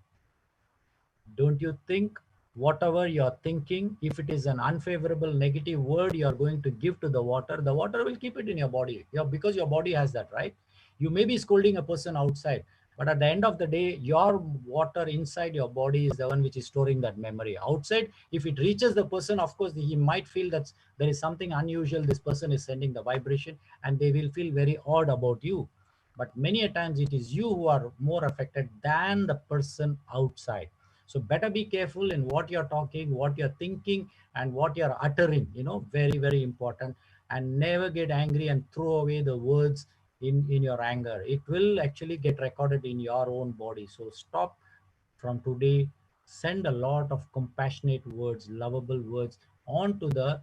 Don't you think whatever you're thinking, if it is an unfavorable negative word you're going to give to the water will keep it in your body. Because your body has that, right? You may be scolding a person outside, but at the end of the day, your water inside your body is the one which is storing that memory. Outside, if it reaches the person, of course, he might feel that there is something unusual. This person is sending the vibration and they will feel very odd about you. But many a times it is you who are more affected than the person outside. So better be careful in what you're talking, what you're thinking, and what you're uttering, very, very important. And never get angry and throw away the words in your anger. It will actually get recorded in your own body. So stop from today. Send a lot of compassionate words, lovable words onto the,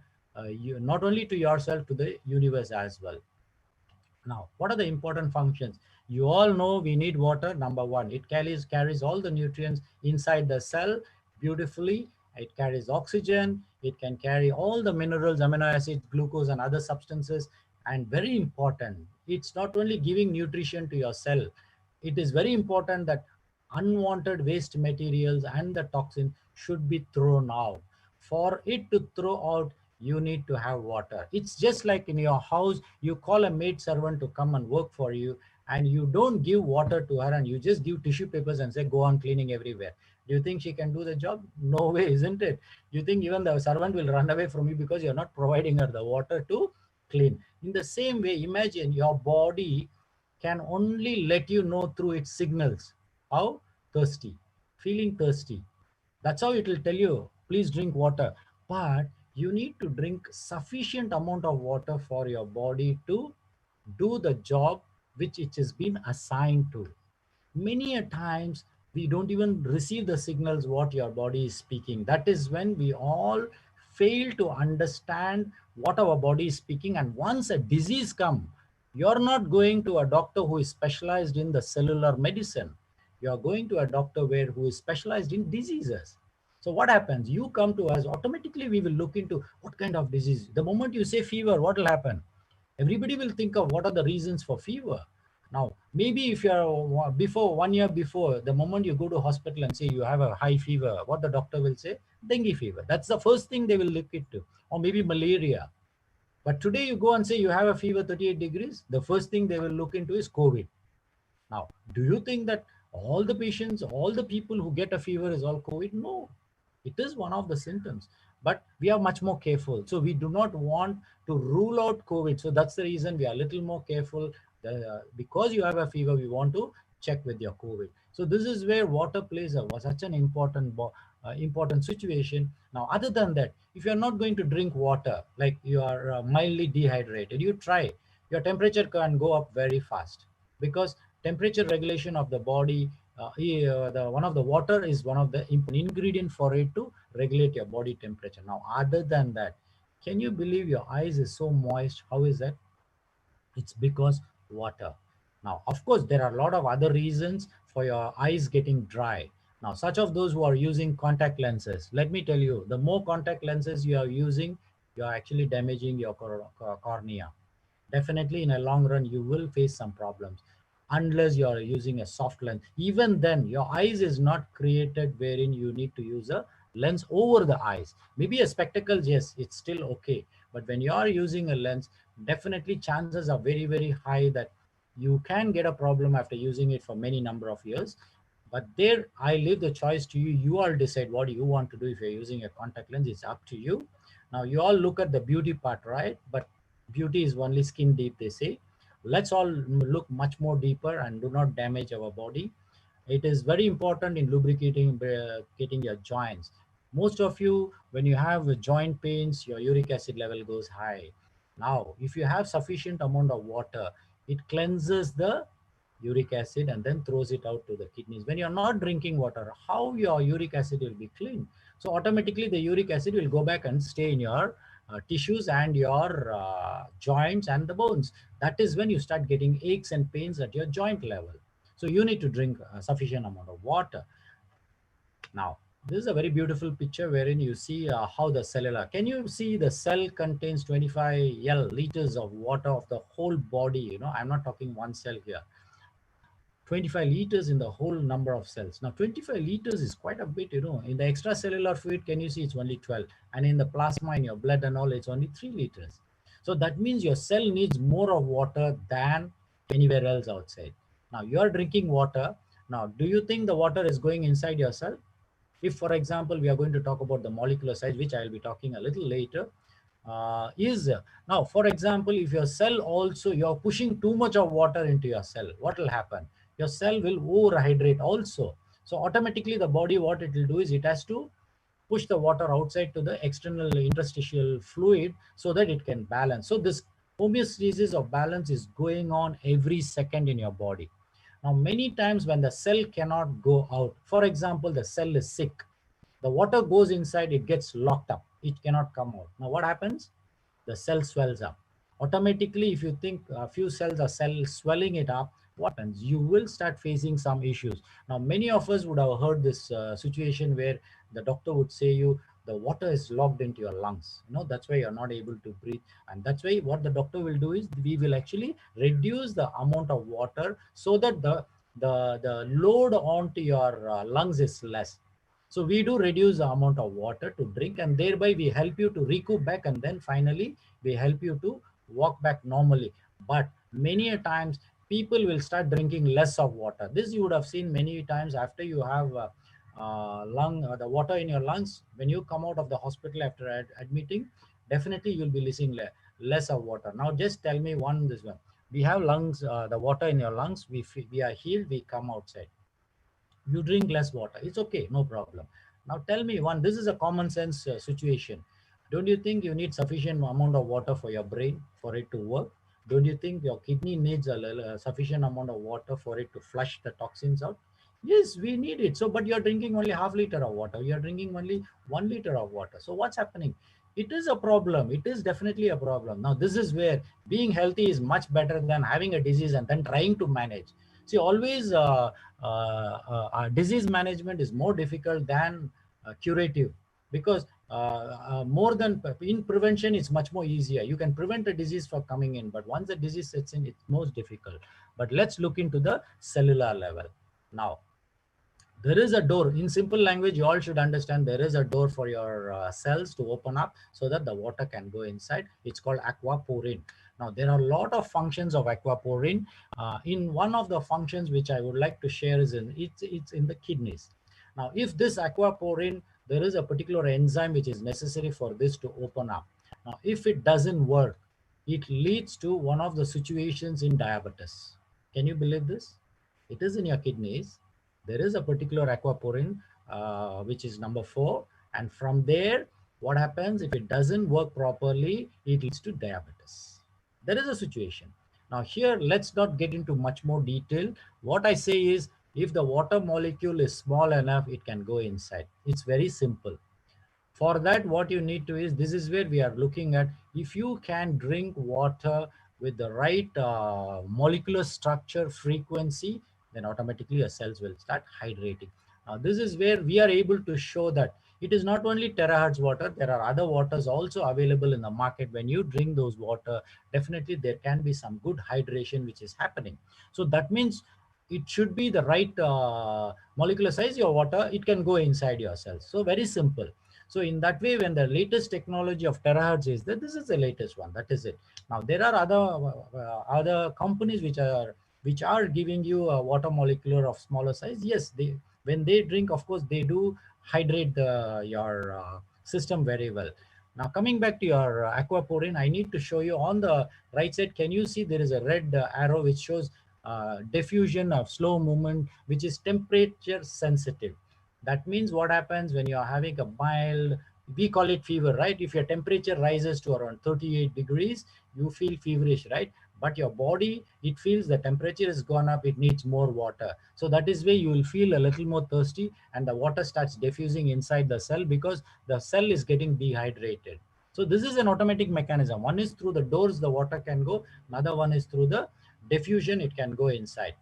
not only to yourself, to the universe as well. Now, what are the important functions? You all know we need water. Number one, it carries all the nutrients inside the cell beautifully. It carries oxygen. It can carry all the minerals, amino acids, glucose, and other substances. And very important, it's not only giving nutrition to your cell. It is very important that unwanted waste materials and the toxin should be thrown out. For it to throw out, you need to have water. It's just like in your house, you call a maid servant to come and work for you, and you don't give water to her and you just give tissue papers and say, go on cleaning everywhere. Do you think she can do the job? No way, isn't it? You think even the servant will run away from you because you're not providing her the water to clean? In the same way, imagine your body can only let you know through its signals. How? Thirsty, feeling thirsty. That's how it will tell you, please drink water. But you need to drink sufficient amount of water for your body to do the job which it has been assigned to. Many a times We don't even receive the signals what your body is speaking. That is when we all fail to understand what our body is speaking. And once a disease comes, you're not going to a doctor who is specialized in the cellular medicine. You're going to a doctor who is specialized in diseases. So what happens? You come to us, automatically we will look into what kind of disease. The moment you say fever, what will happen? Everybody will think of what are the reasons for fever. Now, maybe if you're before 1 year before, the moment you go to hospital and say you have a high fever, what the doctor will say? Dengue fever. That's the first thing they will look into, or maybe malaria. But today you go and say you have a fever 38 degrees, the first thing they will look into is COVID. Now, do you think that all the patients, all the people who get a fever is all COVID? No, it is one of the symptoms, but we are much more careful. So we do not want to rule out COVID. So that's the reason we are a little more careful. Because you have a fever, we want to check with your COVID. So this is where water plays such an important situation. Now, other than that, if you're not going to drink water, like you are mildly dehydrated, you try, your temperature can go up very fast, because temperature regulation of the body, one of the water is one of the ingredient for it to regulate your body temperature. Now, other than that, can you believe your eyes is so moist? How is that? It's because water. Now, of course, there are a lot of other reasons for your eyes getting dry. Now, such of those who are using contact lenses, let me tell you, the more contact lenses you are using, you are actually damaging your cornea. Definitely in a long run, you will face some problems unless you are using a soft lens. Even then, your eyes is not created wherein you need to use a lens over the eyes. Maybe a spectacles, yes, it's still okay. But when you are using a lens, definitely chances are very, very high that you can get a problem after using it for many number of years. But there, I leave the choice to you. You all decide what you want to do. If you're using a contact lens, it's up to you. Now, you all look at the beauty part, right? But beauty is only skin deep, they say. Let's all look much more deeper and do not damage our body. It is very important in lubricating getting your joints. Most of you, when you have joint pains, your uric acid level goes high. Now, if you have sufficient amount of water, it cleanses the uric acid and then throws it out to the kidneys. When you're not drinking water, how your uric acid will be clean? So automatically the uric acid will go back and stay in your tissues and your joints and the bones. That is when you start getting aches and pains at your joint level. So you need to drink a sufficient amount of water. Now, this is a very beautiful picture wherein you see how the cellular, can you see the cell contains 25 liters of water of the whole body? You know, I'm not talking one cell here. 25 liters in the whole number of cells. Now, 25 liters is quite a bit, you know. In the extracellular fluid, can you see it's only 12? And in the plasma, in your blood and all, it's only 3 liters. So that means your cell needs more of water than anywhere else outside. Now, you're drinking water. Now, do you think the water is going inside your cell? If, for example, we are going to talk about the molecular size, which I'll be talking a little later, now, for example, if your cell also, you're pushing too much of water into your cell, what will happen? Your cell will overhydrate also. So automatically the body, what it will do is it has to push the water outside to the external interstitial fluid so that it can balance. So this homeostasis of balance is going on every second in your body. Now, many times when the cell cannot go out, for example, the cell is sick, the water goes inside, it gets locked up, it cannot come out. Now, what happens? The cell swells up. Automatically, if you think a few cells are swelling it up, what happens? You will start facing some issues. Now, many of us would have heard this situation where the doctor would say you, the water is locked into your lungs. You know, that's why you're not able to breathe. And that's why what the doctor will do is we will actually reduce the amount of water so that the load onto your lungs is less. So we do reduce the amount of water to drink, and thereby we help you to recoup back, and then finally we help you to walk back normally. But many a times people will start drinking less of water. This you would have seen many times after you have the water in your lungs. When you come out of the hospital after admitting, definitely you'll be listening less of water. Now just tell me this one. We have lungs, the water in your lungs, we are healed, we come outside. You drink less water, it's okay, no problem. Now tell me this is a common sense situation. Don't you think you need sufficient amount of water for your brain for it to work? Don't you think your kidney needs a sufficient amount of water for it to flush the toxins out? Yes, we need it. So, but you're drinking only half liter of water. You're drinking only 1 liter of water. So what's happening? It is a problem. It is definitely a problem. Now, this is where being healthy is much better than having a disease and then trying to manage. See, always disease management is more difficult than curative, because more than in prevention, it's much more easier. You can prevent a disease from coming in, but once the disease sets in, it's most difficult. But let's look into the cellular level now. There is a door. In simple language, you all should understand, there is a door for your cells to open up so that the water can go inside. It's called aquaporin. Now, there are a lot of functions of aquaporin. In one of the functions which I would like to share is it's in the kidneys. Now, if this aquaporin, there is a particular enzyme which is necessary for this to open up. Now, if it doesn't work, it leads to one of the situations in diabetes. Can you believe this? It is in your kidneys. There is a particular aquaporin, which is number 4. And from there, what happens if it doesn't work properly, it leads to diabetes. There is a situation. Now here, let's not get into much more detail. What I say is, if the water molecule is small enough, it can go inside. It's very simple. For that, what you need to is, this is where we are looking at, if you can drink water with the right molecular structure, frequency, then automatically your cells will start hydrating. Now, this is where we are able to show that it is not only terahertz water, there are other waters also available in the market. When you drink those water, definitely there can be some good hydration which is happening. So that means it should be the right molecular size, your water, it can go inside your cells. So very simple. So in that way, when the latest technology of terahertz is that, this is the latest one, that is it. Now there are other companies which are giving you a water molecular of smaller size. Yes, they, when they drink, of course they do hydrate your system very well. Now coming back to your aquaporin, I need to show you on the right side. Can you see there is a red arrow which shows diffusion of slow movement, which is temperature sensitive. That means what happens when you are having a mild, we call it fever, right? If your temperature rises to around 38 degrees, you feel feverish, right? But your body, it feels the temperature has gone up, it needs more water. So that is where you will feel a little more thirsty, and the water starts diffusing inside the cell because the cell is getting dehydrated. So this is an automatic mechanism. One is through the doors, the water can go. Another one is through the diffusion, it can go inside.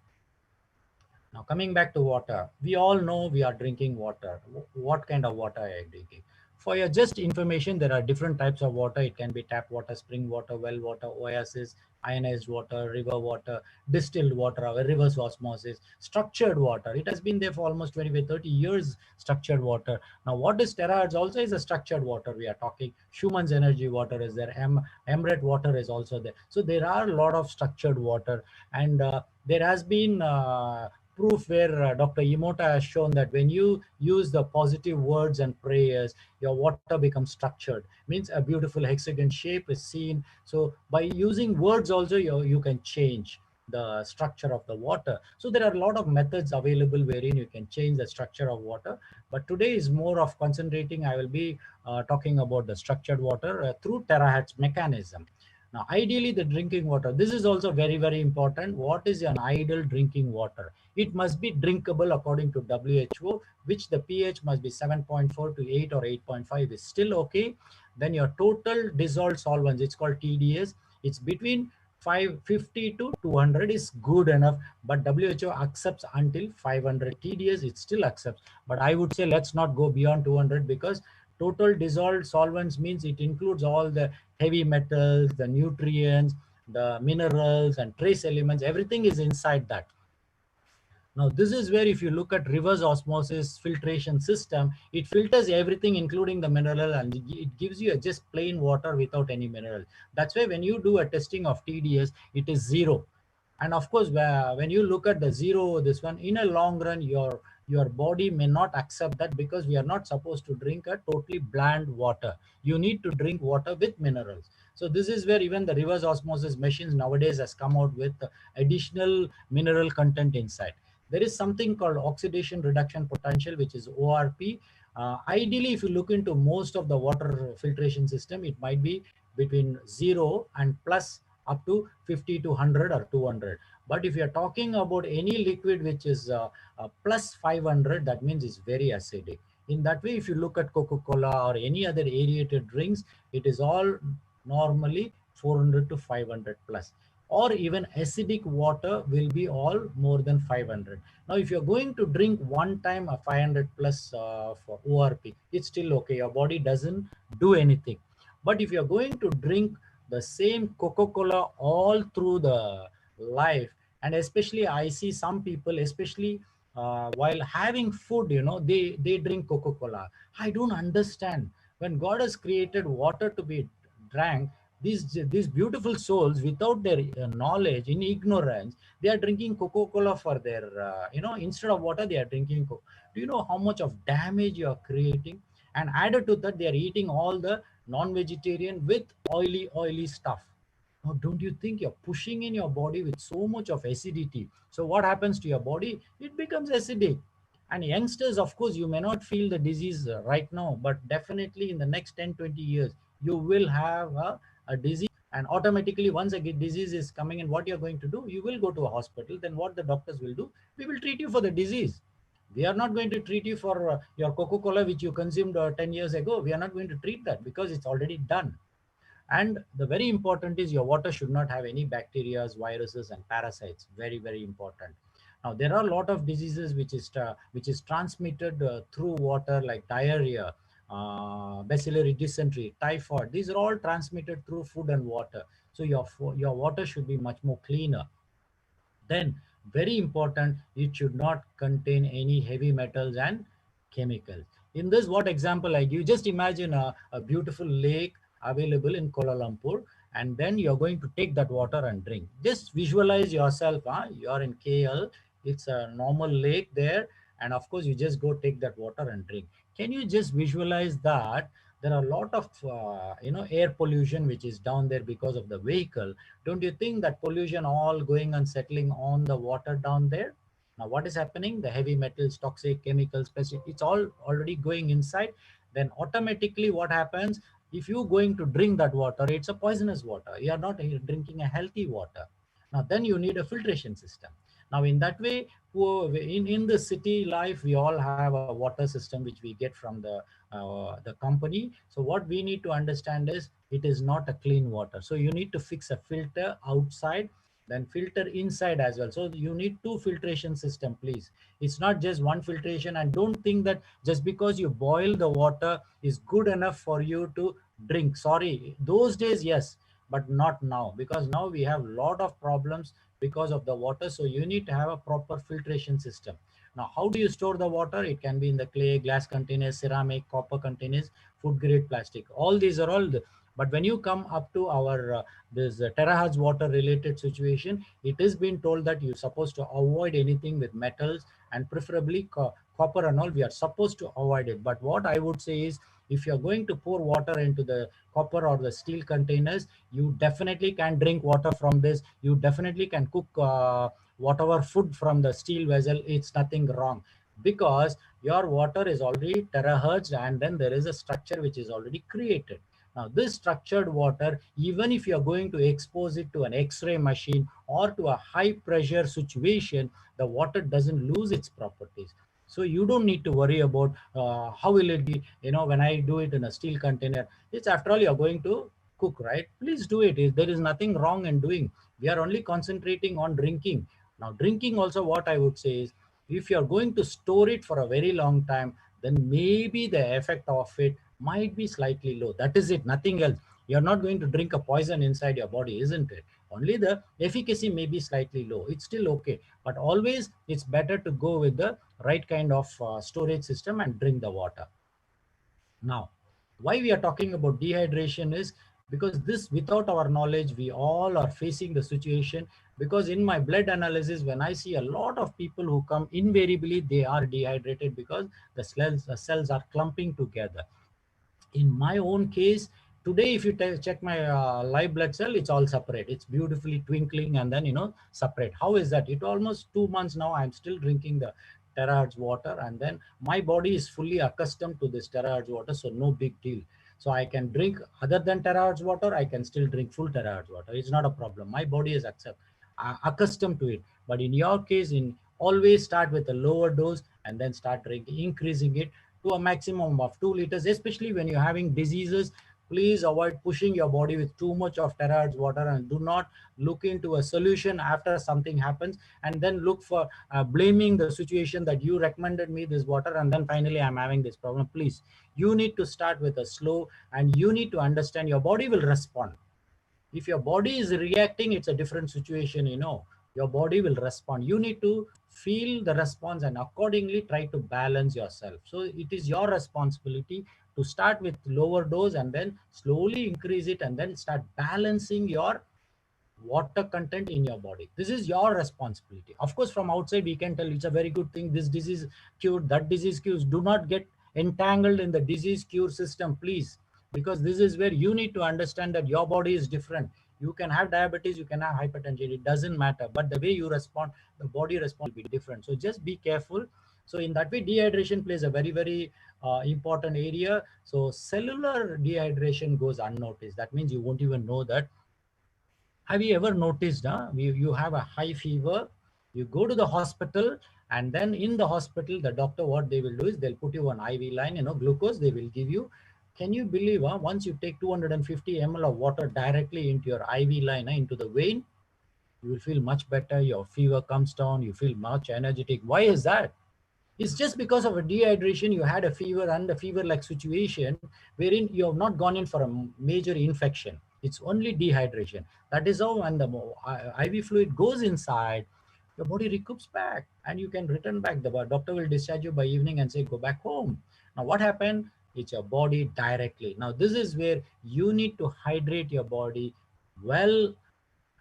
Now coming back to water, we all know we are drinking water. What kind of water are you drinking? For your just information, there are different types of water. It can be tap water, spring water, well water, oasis, ionized water, river water, distilled water, or reverse osmosis, structured water. It has been there for almost 25, 30 years, structured water. Now what is terahertz also is a structured water we are talking. Schumann's energy water is there. Emret water is also there. So there are a lot of structured water, and there has been proof where Dr. Imota has shown that when you use the positive words and prayers, your water becomes structured. Means a beautiful hexagon shape is seen. So by using words also, you can change the structure of the water. So there are a lot of methods available wherein you can change the structure of water. But today is more of concentrating. I will be talking about the structured water through terahertz mechanism. Now, ideally, the drinking water, this is also very, very important. What is an ideal drinking water? It must be drinkable according to WHO, which the pH must be 7.4 to 8 or 8.5 is still okay. Then your total dissolved solvents, it's called TDS. It's between 550 to 200 is good enough, but WHO accepts until 500 TDS, it still accepts. But I would say let's not go beyond 200, because total dissolved solvents means it includes all the heavy metals, the nutrients, the minerals and trace elements, everything is inside that. Now, this is where if you look at reverse osmosis filtration system, it filters everything, including the mineral, and it gives you a just plain water without any mineral. That's why when you do a testing of TDS, it is 0. And of course, when you look at the 0, this one, in a long run, your body may not accept that, because we are not supposed to drink a totally bland water. You need to drink water with minerals. So this is where even the reverse osmosis machines nowadays has come out with additional mineral content inside. There is something called oxidation reduction potential, which is ORP. Ideally, if you look into most of the water filtration system, it might be between 0 and plus up to 50 to 100 or 200. But if you're talking about any liquid which is plus 500, that means it's very acidic. In that way, if you look at Coca-Cola or any other aerated drinks, it is all normally 400 to 500 plus. Or even acidic water will be all more than 500. Now, if you're going to drink one time a 500 plus for ORP, it's still okay. Your body doesn't do anything. But if you're going to drink the same Coca-Cola all through the life, and especially I see some people, especially while having food, they drink Coca-Cola. I don't understand. When God has created water to be drank, these beautiful souls, without their knowledge, in ignorance, they are drinking Coca-Cola for their, instead of water, they are drinking Coke. Do you know how much of damage you are creating? And added to that, they are eating all the non-vegetarian with oily stuff. Now, don't you think you're pushing in your body with so much of acidity? So what happens to your body? It becomes acidic. And youngsters, of course, you may not feel the disease right now, but definitely in the next 10, 20 years, you will have a disease. And automatically, once a disease is coming in, what you're going to do? You will go to a hospital. Then what the doctors will do? We will treat you for the disease. We are not going to treat you for your Coca-Cola, which you consumed 10 years ago. We are not going to treat that because it's already done. And the very important is your water should not have any bacteria, viruses, and parasites. Very, very important. Now, there are a lot of diseases which is transmitted through water, like diarrhea, bacillary dysentery, typhoid. These are all transmitted through food and water. So your water should be much more cleaner. Then, very important, it should not contain any heavy metals and chemicals. In this, what example I give, just imagine a beautiful lake available in Kuala Lumpur, and then you're going to take that water and drink. Just visualize yourself, you're in KL, it's a normal lake there, and of course you just go take that water and drink. Can you just visualize that there are a lot of air pollution which is down there because of the vehicle? Don't you think that pollution all going and settling on the water down there? Now, what is happening? The heavy metals, toxic chemicals, it's all already going inside. Then automatically what happens? If you're going to drink that water, it's a poisonous water. You are not drinking a healthy water. Now, then you need a filtration system. Now, in that way, in the city life, we all have a water system which we get from the company. So what we need to understand is it is not a clean water. So you need to fix a filter outside, then filter inside as well. So you need two filtration system, please. It's not just one filtration. And don't think that just because you boil the water is good enough for you to drink. Sorry, those days, yes, but not now, because now we have a lot of problems because of the water. So you need to have a proper filtration system. Now, how do you store the water? It can be in the clay, glass containers, ceramic, copper containers, food grade plastic. All these are all but when you come up to our this terahertz water related situation, it is being told that you're supposed to avoid anything with metals, and preferably copper and all, we are supposed to avoid it. But what I would say is, if you're going to pour water into the copper or the steel containers, you definitely can drink water from this. You definitely can cook whatever food from the steel vessel. It's nothing wrong, because your water is already terahertz, and then there is a structure which is already created. Now, this structured water, even if you're going to expose it to an X-ray machine or to a high pressure situation, the water doesn't lose its properties. So you don't need to worry about how will it be, when I do it in a steel container. It's, after all, you're going to cook, right? Please do it. There is nothing wrong in doing. We are only concentrating on drinking. Now, drinking also, what I would say is, if you're going to store it for a very long time, then maybe the effect of it might be slightly low. That is it, nothing else. You're not going to drink a poison inside your body, isn't it? Only the efficacy may be slightly low. It's still okay. But always it's better to go with the right kind of storage system and drink the water. Now, why we are talking about dehydration is because this, without our knowledge, we all are facing the situation. Because in my blood analysis, when I see a lot of people who come, invariably they are dehydrated because the cells are clumping together. In my own case, today, if you check my live blood cell, it's all separate. It's beautifully twinkling and then, separate. How is that? It almost 2 months now, I'm still drinking the terahertz water, and then my body is fully accustomed to this terahertz water, so no big deal. So I can drink other than terahertz water, I can still drink full terahertz water. It's not a problem. My body is accustomed to it. But in your case, always start with a lower dose and then start drinking, increasing it to a maximum of 2 liters, especially when you're having diseases. Please avoid pushing your body with too much of terahertz water, and do not look into a solution after something happens and then look for blaming the situation that you recommended me this water and then finally I'm having this problem. Please, you need to start with a slow, and you need to understand your body will respond. If your body is reacting, it's a different situation, your body will respond. You need to feel the response and accordingly try to balance yourself. So it is your responsibility to start with lower dose and then slowly increase it and then start balancing your water content in your body. This is your responsibility. Of course, from outside we can tell it's a very good thing, this disease cured, that disease cures. Do not get entangled in the disease cure system, please, because this is where you need to understand that your body is different. You can have diabetes, you can have hypertension, it doesn't matter, but the way you respond, the body response will be different. So just be careful. So in that way, dehydration plays a very important area. So cellular dehydration goes unnoticed. That means you won't even know that. Have you ever noticed, you have a high fever, you go to the hospital, and then in the hospital, the doctor, what they will do is they'll put you on IV line, glucose they will give you. Can you believe, once you take 250 ml of water directly into your IV line, into the vein, you will feel much better, your fever comes down, you feel much energetic. Why is that? It's just because of a dehydration. You had a fever and a fever-like situation wherein you have not gone in for a major infection. It's only dehydration. That is how when the IV fluid goes inside, your body recoups back and you can return back. The doctor will discharge you by evening and say, go back home. Now what happened? It's your body directly. Now this is where you need to hydrate your body well,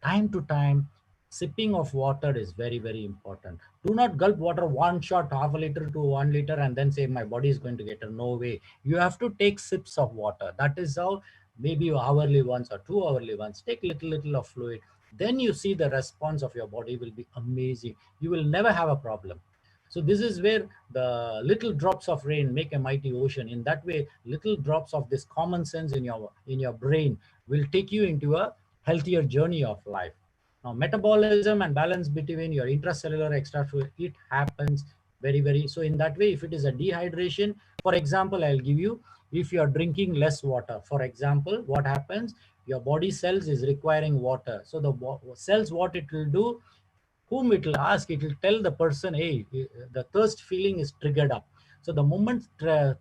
time to time. Sipping of water is very important. Do not gulp water one shot, half a liter to 1 liter, and then say my body is going to get a no way. You have to take sips of water. That is how, maybe hourly once or 2 hourly once, take little of fluid. Then you see the response of your body will be amazing. You will never have a problem. So this is where the little drops of rain make a mighty ocean. In that way, little drops of this common sense in your brain will take you into a healthier journey of life. Now, metabolism and balance between your intracellular, extracellular, it happens very. So in that way, if it is a dehydration, for example, I'll give you, if you are drinking less water, for example, what happens? Your body cells is requiring water. So the cells, what it will do, whom it will ask, it will tell the person, hey, the thirst feeling is triggered up. So the moment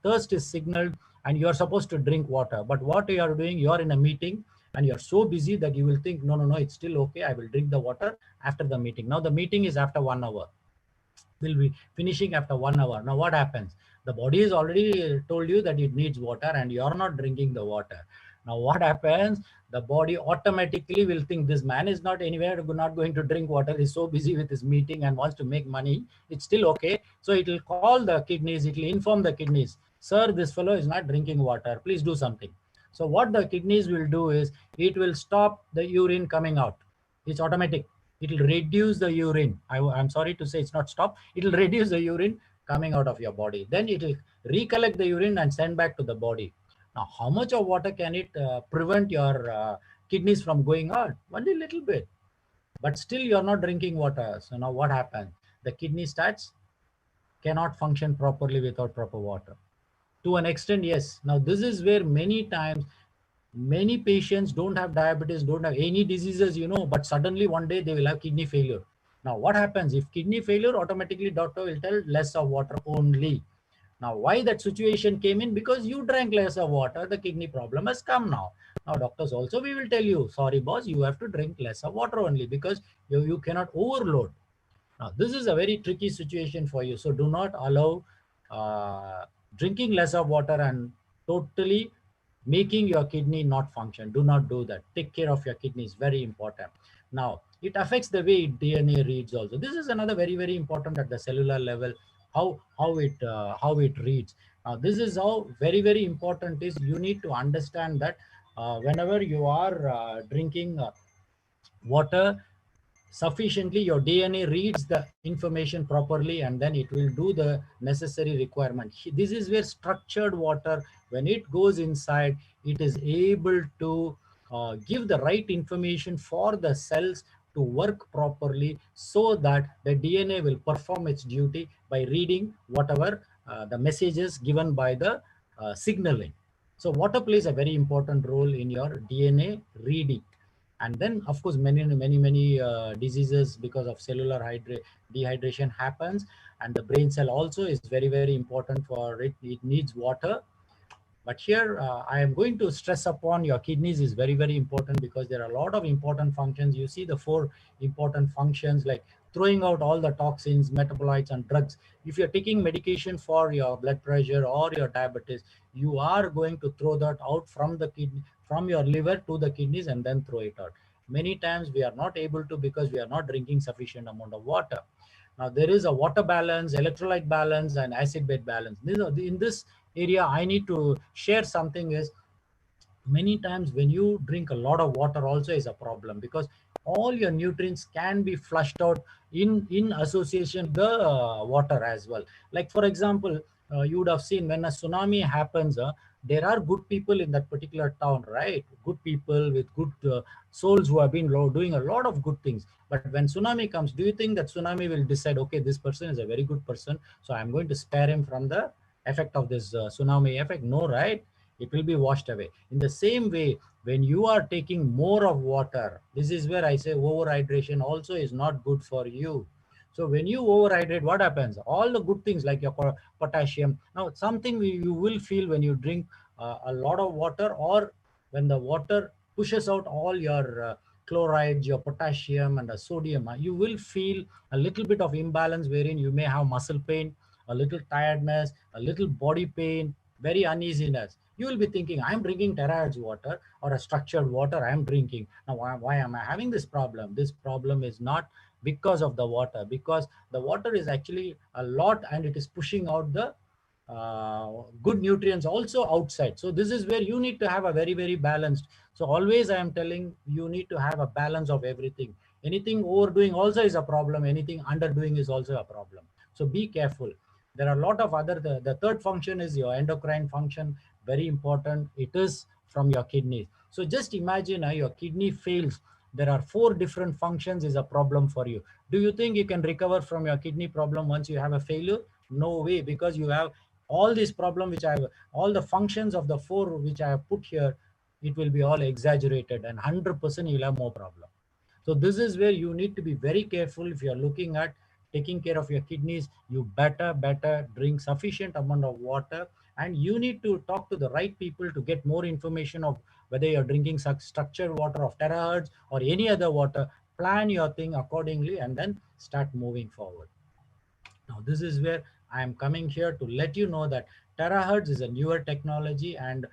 thirst is signaled and you are supposed to drink water, but what you are doing, you are in a meeting and you're so busy that you will think, no, it's still okay, I will drink the water after the meeting. Now the meeting is after 1 hour. We'll be finishing after 1 hour. Now what happens? The body has already told you that it needs water and you're not drinking the water. Now what happens? The body automatically will think this man is not anywhere, not going to drink water. He's so busy with his meeting and wants to make money. It's still okay. So it will call the kidneys, it will inform the kidneys, sir, this fellow is not drinking water. Please do something. So what the kidneys will do is it will stop the urine coming out. It's automatic. It will reduce the urine. I'm sorry to say it's not stop. It will reduce the urine coming out of your body. Then it will recollect the urine and send back to the body. Now, how much of water can it prevent your kidneys from going out? Only a little bit. But still you're not drinking water. So now what happens? The kidney cannot function properly without proper water. To an extent, yes. Now this is where many times, many patients don't have diabetes, don't have any diseases, but suddenly one day they will have kidney failure. Now what happens? If kidney failure, automatically doctor will tell less of water only. Now why that situation came in? Because you drank less of water, the kidney problem has come now. Now doctors also, we will tell you, sorry boss, you have to drink less of water only because you cannot overload. Now this is a very tricky situation for you. So do not allow drinking less of water and totally making your kidney not function. Do not do that. Take care of your kidneys, very important. Now it affects the way DNA reads also. This is another very important at the cellular level, how it reads. Now this is how very important is. You need to understand that whenever you are drinking water, sufficiently, your DNA reads the information properly, and then it will do the necessary requirement. This is where structured water, when it goes inside, it is able to give the right information for the cells to work properly, so that the DNA will perform its duty by reading whatever the messages given by the signaling. So water plays a very important role in your DNA reading. And then of course many diseases because of cellular dehydration happens, and the brain cell also is very important for it. It needs water. But here I am going to stress upon your kidneys is very important, because there are a lot of important functions. You see the 4 important functions, like throwing out all the toxins, metabolites and drugs. If you're taking medication for your blood pressure or your diabetes, you are going to throw that out from the kidney, from your liver to the kidneys, and then throw it out. Many times we are not able to, because we are not drinking sufficient amount of water. Now there is a water balance, electrolyte balance, and acid bed balance. In this area I need to share something is, many times when you drink a lot of water also is a problem, because all your nutrients can be flushed out in association with the water as well. Like for example, you would have seen when a tsunami happens, there are good people in that particular town, right? Good people with good souls who have been doing a lot of good things. But when tsunami comes, do you think that tsunami will decide, okay, this person is a very good person, so I'm going to spare him from the effect of this tsunami effect? No, right? It will be washed away. In the same way, when you are taking more of water, this is where I say overhydration also is not good for you. So when you overhydrate, what happens? All the good things like your potassium. Now, something you will feel when you drink a lot of water, or when the water pushes out all your chlorides, your potassium and the sodium, you will feel a little bit of imbalance, wherein you may have muscle pain, a little tiredness, a little body pain, very uneasiness. You will be thinking, I'm drinking Terahertz water or a structured water I'm drinking. Now, why am I having this problem? This problem is not because of the water, because the water is actually a lot, and it is pushing out the good nutrients also outside. So this is where you need to have a very balanced. So always I am telling you need to have a balance of everything. Anything overdoing also is a problem. Anything underdoing is also a problem. So be careful. There are a lot of other, the third function is your endocrine function, very important. It is from your kidneys. So just imagine your kidney fails. There are 4 different functions is a problem for you. Do you think you can recover from your kidney problem once you have a failure? No way, because you have all these problems which I have, all the functions of the 4 which I have put here, it will be all exaggerated, and 100% you'll have more problem. So this is where you need to be very careful. If you're looking at taking care of your kidneys, you better drink sufficient amount of water, and you need to talk to the right people to get more information of whether you're drinking structured water of Terahertz or any other water. Plan your thing accordingly and then start moving forward. Now, this is where I am coming here to let you know that Terahertz is a newer technology, and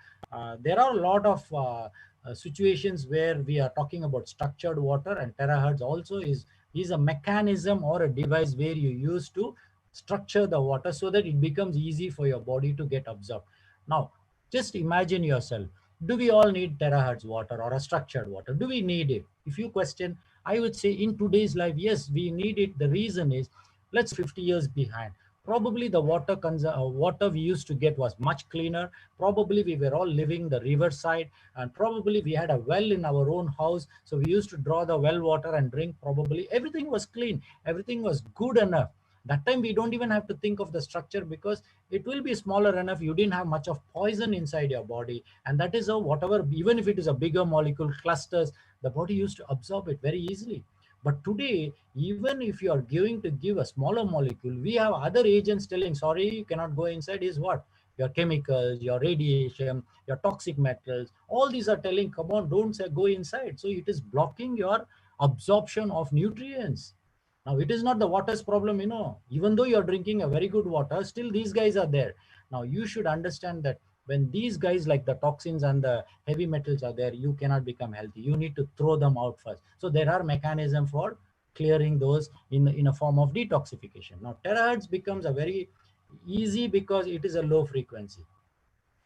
there are a lot of situations where we are talking about structured water, and Terahertz also is a mechanism or a device where you use to structure the water so that it becomes easy for your body to get absorbed. Now, just imagine yourself. Do we all need Terahertz water or a structured water? Do we need it? If you question, I would say in today's life, yes, we need it. The reason is, let's 50 years behind. Probably the water we used to get was much cleaner. Probably we were all living the riverside, and probably we had a well in our own house. So we used to draw the well water and drink. Probably everything was clean. Everything was good enough. That time we don't even have to think of the structure, because it will be smaller enough. You didn't have much of poison inside your body. And that is how whatever, even if it is a bigger molecule clusters, the body used to absorb it very easily. But today, even if you are going to give a smaller molecule, we have other agents telling, sorry, you cannot go inside. Is what? Your chemicals, your radiation, your toxic metals, all these are telling, come on, don't say go inside. So it is blocking your absorption of nutrients. Now, it is not the water's problem, even though you're drinking a very good water, still these guys are there. Now, you should understand that when these guys like the toxins and the heavy metals are there, you cannot become healthy. You need to throw them out first. So there are mechanisms for clearing those in a form of detoxification. Now, terahertz becomes a very easy because it is a low frequency.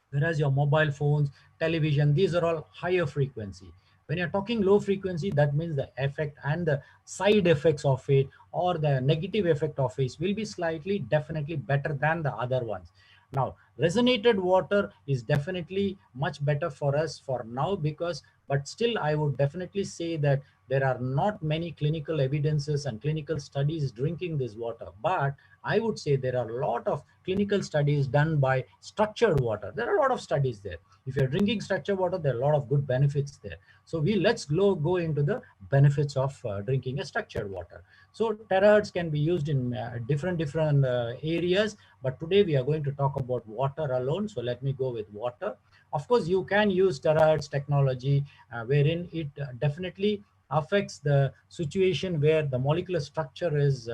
Whereas your mobile phones, television, these are all higher frequency. When you're talking low frequency, that means the effect and the side effects of it or the negative effect of it will be slightly definitely better than the other ones. Now, resonated water is definitely much better for us for now, because, but still I would definitely say that there are not many clinical evidences and clinical studies drinking this water. But I would say there are a lot of clinical studies done by structured water. There are a lot of studies there. If you're drinking structured water, there are a lot of good benefits there. So let's go into the benefits of drinking a structured water. So terahertz can be used in different areas, but today we are going to talk about water alone. So let me go with water. Of course, you can use terahertz technology, wherein it definitely affects the situation where the molecular structure is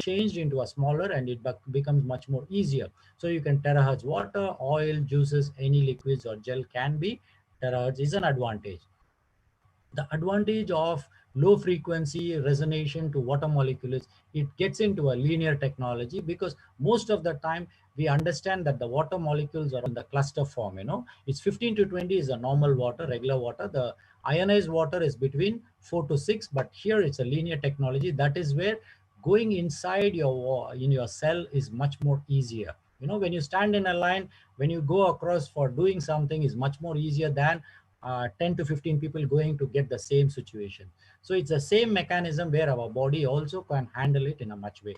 changed into a smaller, and it becomes much more easier. So you can terahertz water, oil, juices, any liquids or gel can be. Terahertz is an advantage. The advantage of low frequency resonation to water molecules, it gets into a linear technology, because most of the time we understand that the water molecules are in the cluster form. It's 15 to 20 is a normal water, regular water. The ionized water is between 4 to 6, but here it's a linear technology. That is where going inside your cell is much more easier. When you stand in a line, when you go across for doing something, is much more easier than 10 to 15 people going to get the same situation. So it's the same mechanism where our body also can handle it in a much way.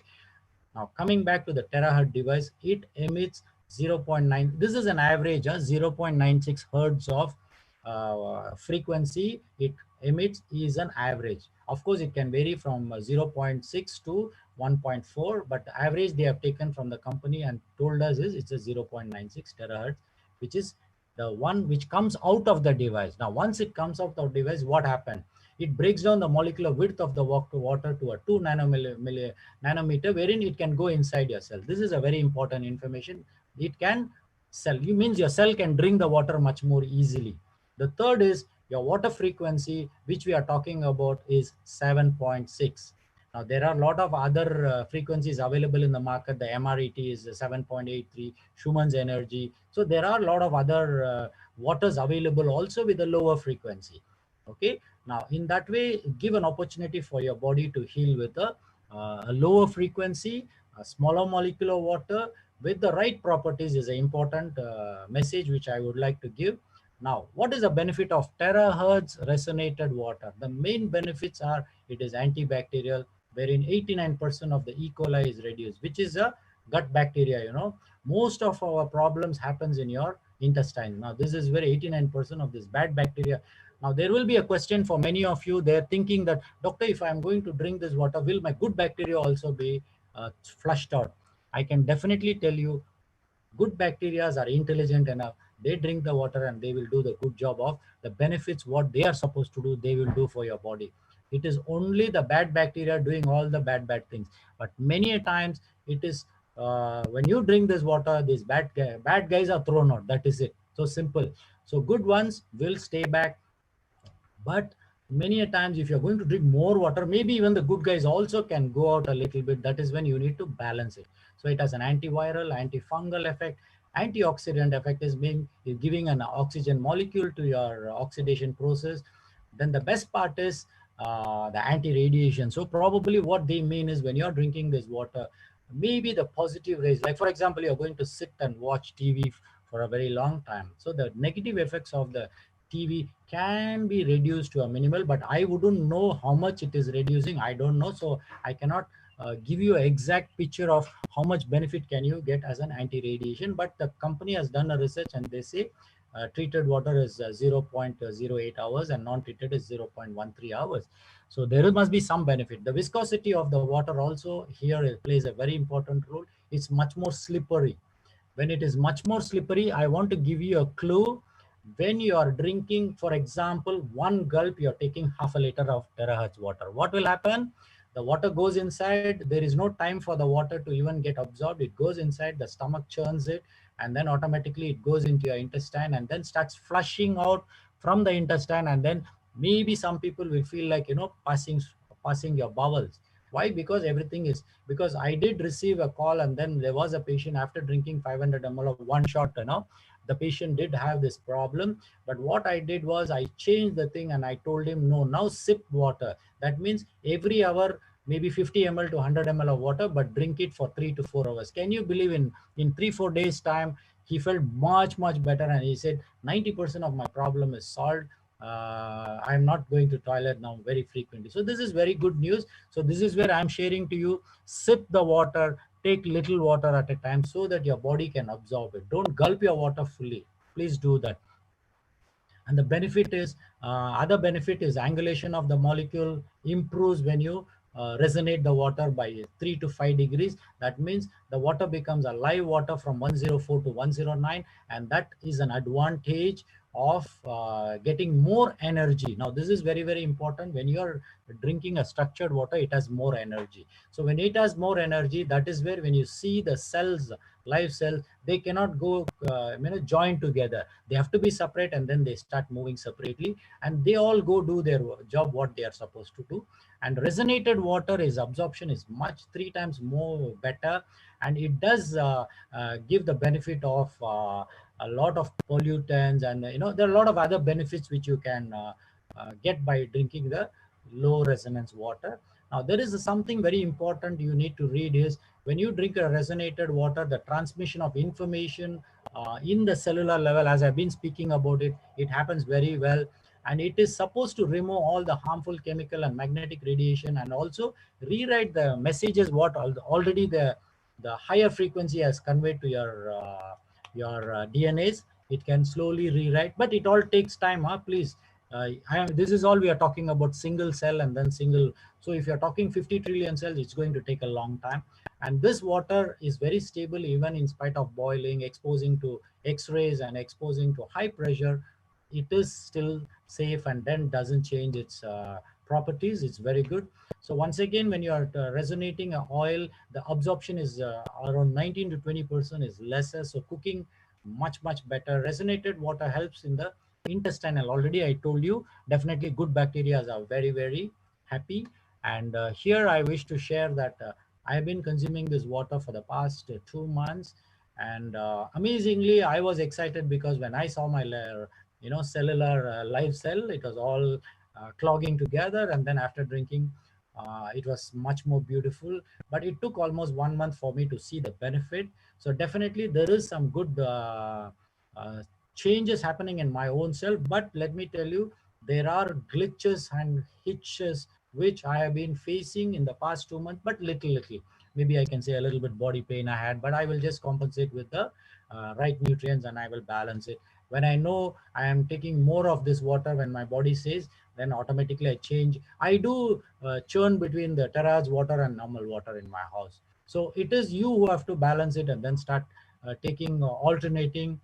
Now, coming back to the terahertz device, it emits 0.9. This is an average, 0.96 hertz of frequency it emits is an average. Of course, it can vary from 0.6 to 1.4, but the average they have taken from the company and told us is it's a 0.96 terahertz, which is the one which comes out of the device. Now, once it comes out of the device, what happened? It breaks down the molecular width of the water to a 2 nanometer, wherein it can go inside your cell. This is a very important information. It can cell, you means your cell can drink the water much more easily. The third is your water frequency, which we are talking about, is 7.6. Now, there are a lot of other frequencies available in the market. The MRET is 7.83, Schumann's energy. So there are a lot of other waters available also with a lower frequency. Okay. Now, in that way, give an opportunity for your body to heal with a lower frequency, a smaller molecular water with the right properties is an important message which I would like to give. Now, what is the benefit of terahertz resonated water? The main benefits are it is antibacterial, wherein 89% of the E. coli is reduced, which is a gut bacteria. Most of our problems happens in your intestine. Now, this is where 89% of this bad bacteria. Now, there will be a question for many of you. They're thinking that, doctor, if I'm going to drink this water, will my good bacteria also be flushed out? I can definitely tell you, good bacteria are intelligent enough. They drink the water and they will do the good job of the benefits. What they are supposed to do, they will do for your body. It is only the bad bacteria doing all the bad things. But many a times it is when you drink this water, these bad guys are thrown out. That is it. So simple. So good ones will stay back. But many a times, if you're going to drink more water, maybe even the good guys also can go out a little bit. That is when you need to balance it. So it has an antiviral, antifungal effect. Antioxidant effect is giving an oxygen molecule to your oxidation process. Then the best part is the anti-radiation. So probably what they mean is when you're drinking this water, maybe the positive rays, like for example, you're going to sit and watch TV for a very long time. So the negative effects of the TV can be reduced to a minimal, but I wouldn't know how much it is reducing. I don't know. So I cannot give you an exact picture of how much benefit can you get as an anti-radiation. But the company has done a research and they say treated water is 0.08 hours and non-treated is 0.13 hours. So there must be some benefit. The viscosity of the water also here plays a very important role. It's much more slippery. When it is much more slippery, I want to give you a clue. When you are drinking, for example, one gulp, you're taking half a liter of terahertz water. What will happen? The water goes inside. There is no time for the water to even get absorbed. It goes inside, the stomach churns it, and then automatically it goes into your intestine and then starts flushing out from the intestine. And then maybe some people will feel like, passing your bowels. Why? Because everything is, because I did receive a call, and then there was a patient after drinking 500 ml of one shot, the patient did have this problem. But what I did was I changed the thing and I told him, no, now sip water. That means every hour, maybe 50 ml to 100 ml of water, but drink it for 3 to 4 hours. Can you believe in 3-4 days time, he felt much, much better. And he said, 90% of my problem is solved. I'm not going to toilet now very frequently. So this is very good news. So this is where I'm sharing to you, sip the water, take little water at a time so that your body can absorb it. Don't gulp your water fully. Please do that. And the benefit is, other benefit is angulation of the molecule improves when you resonate the water by 3 to 5 degrees. That means the water becomes a live water from 104 to 109, and that is an advantage of getting more energy. Now this is very, very important. When you are drinking a structured water, it has more energy. So when it has more energy, that is where, when you see the cells, live cells, they cannot go join together. They have to be separate, and then they start moving separately, and they all go do their job what they are supposed to do. And resonated water is absorption is much 3 times more better, and it does give the benefit of a lot of pollutants, and there are a lot of other benefits which you can get by drinking the low resonance water. Now there is something very important you need to read is, when you drink a resonated water, the transmission of information in the cellular level, as I've been speaking about it, it happens very well. And it is supposed to remove all the harmful chemical and magnetic radiation, and also rewrite the messages what already the higher frequency has conveyed to your DNAs. It can slowly rewrite, but it all takes time. Please, this is all we are talking about, single cell and then single. So if you're talking 50 trillion cells, it's going to take a long time. And this water is very stable even in spite of boiling, exposing to X-rays and exposing to high pressure. It is still safe and then doesn't change its properties. It's very good. So once again, when you are resonating an oil, the absorption is around 19 to 20% is lesser. So cooking much, much better. Resonated water helps in the intestinal. Already I told you, definitely good bacteria are very, very happy. And here I wish to share that I have been consuming this water for the past 2 months. And amazingly, I was excited because when I saw my cellular live cell, it was all clogging together. And then after drinking, it was much more beautiful. But it took almost 1 month for me to see the benefit. So definitely there is some good changes happening in my own self. But let me tell you, there are glitches and hitches which I have been facing in the past 2 months, but little. Maybe I can say a little bit body pain I had, but I will just compensate with the right nutrients, and I will balance it. When I know I am taking more of this water, when my body says, then automatically I change. I do churn between the Terahertz water and normal water in my house. So it is you who have to balance it and then start taking alternating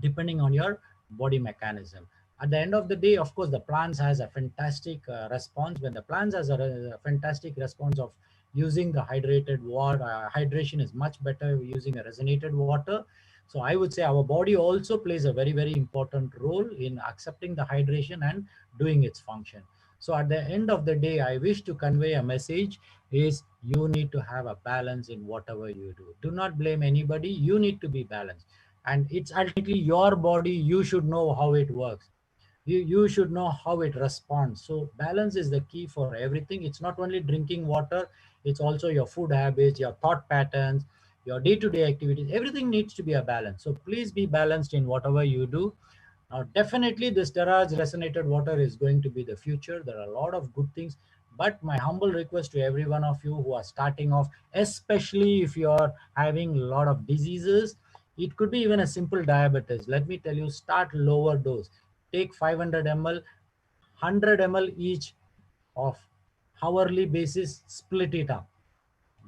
depending on your body mechanism. At the end of the day, of course, the plants has a fantastic response. When the plants has a fantastic response of using the hydrated water, hydration is much better using a resonated water. So I would say our body also plays a very, very important role in accepting the hydration and doing its function. So at the end of the day, I wish to convey a message is, you need to have a balance in whatever you do. Do not blame anybody. You need to be balanced. And it's ultimately your body. You should know how it works. You should know how it responds. So balance is the key for everything. It's not only drinking water, it's also your food habits, your thought patterns, your day-to-day activities. Everything needs to be a balance. So please be balanced in whatever you do. Now, definitely this Terahertz resonated water is going to be the future. There are a lot of good things, but my humble request to every one of you who are starting off, especially if you are having a lot of diseases, it could be even a simple diabetes. Let me tell you, start lower dose. Take 500 ml, 100 ml each of hourly basis, split it up.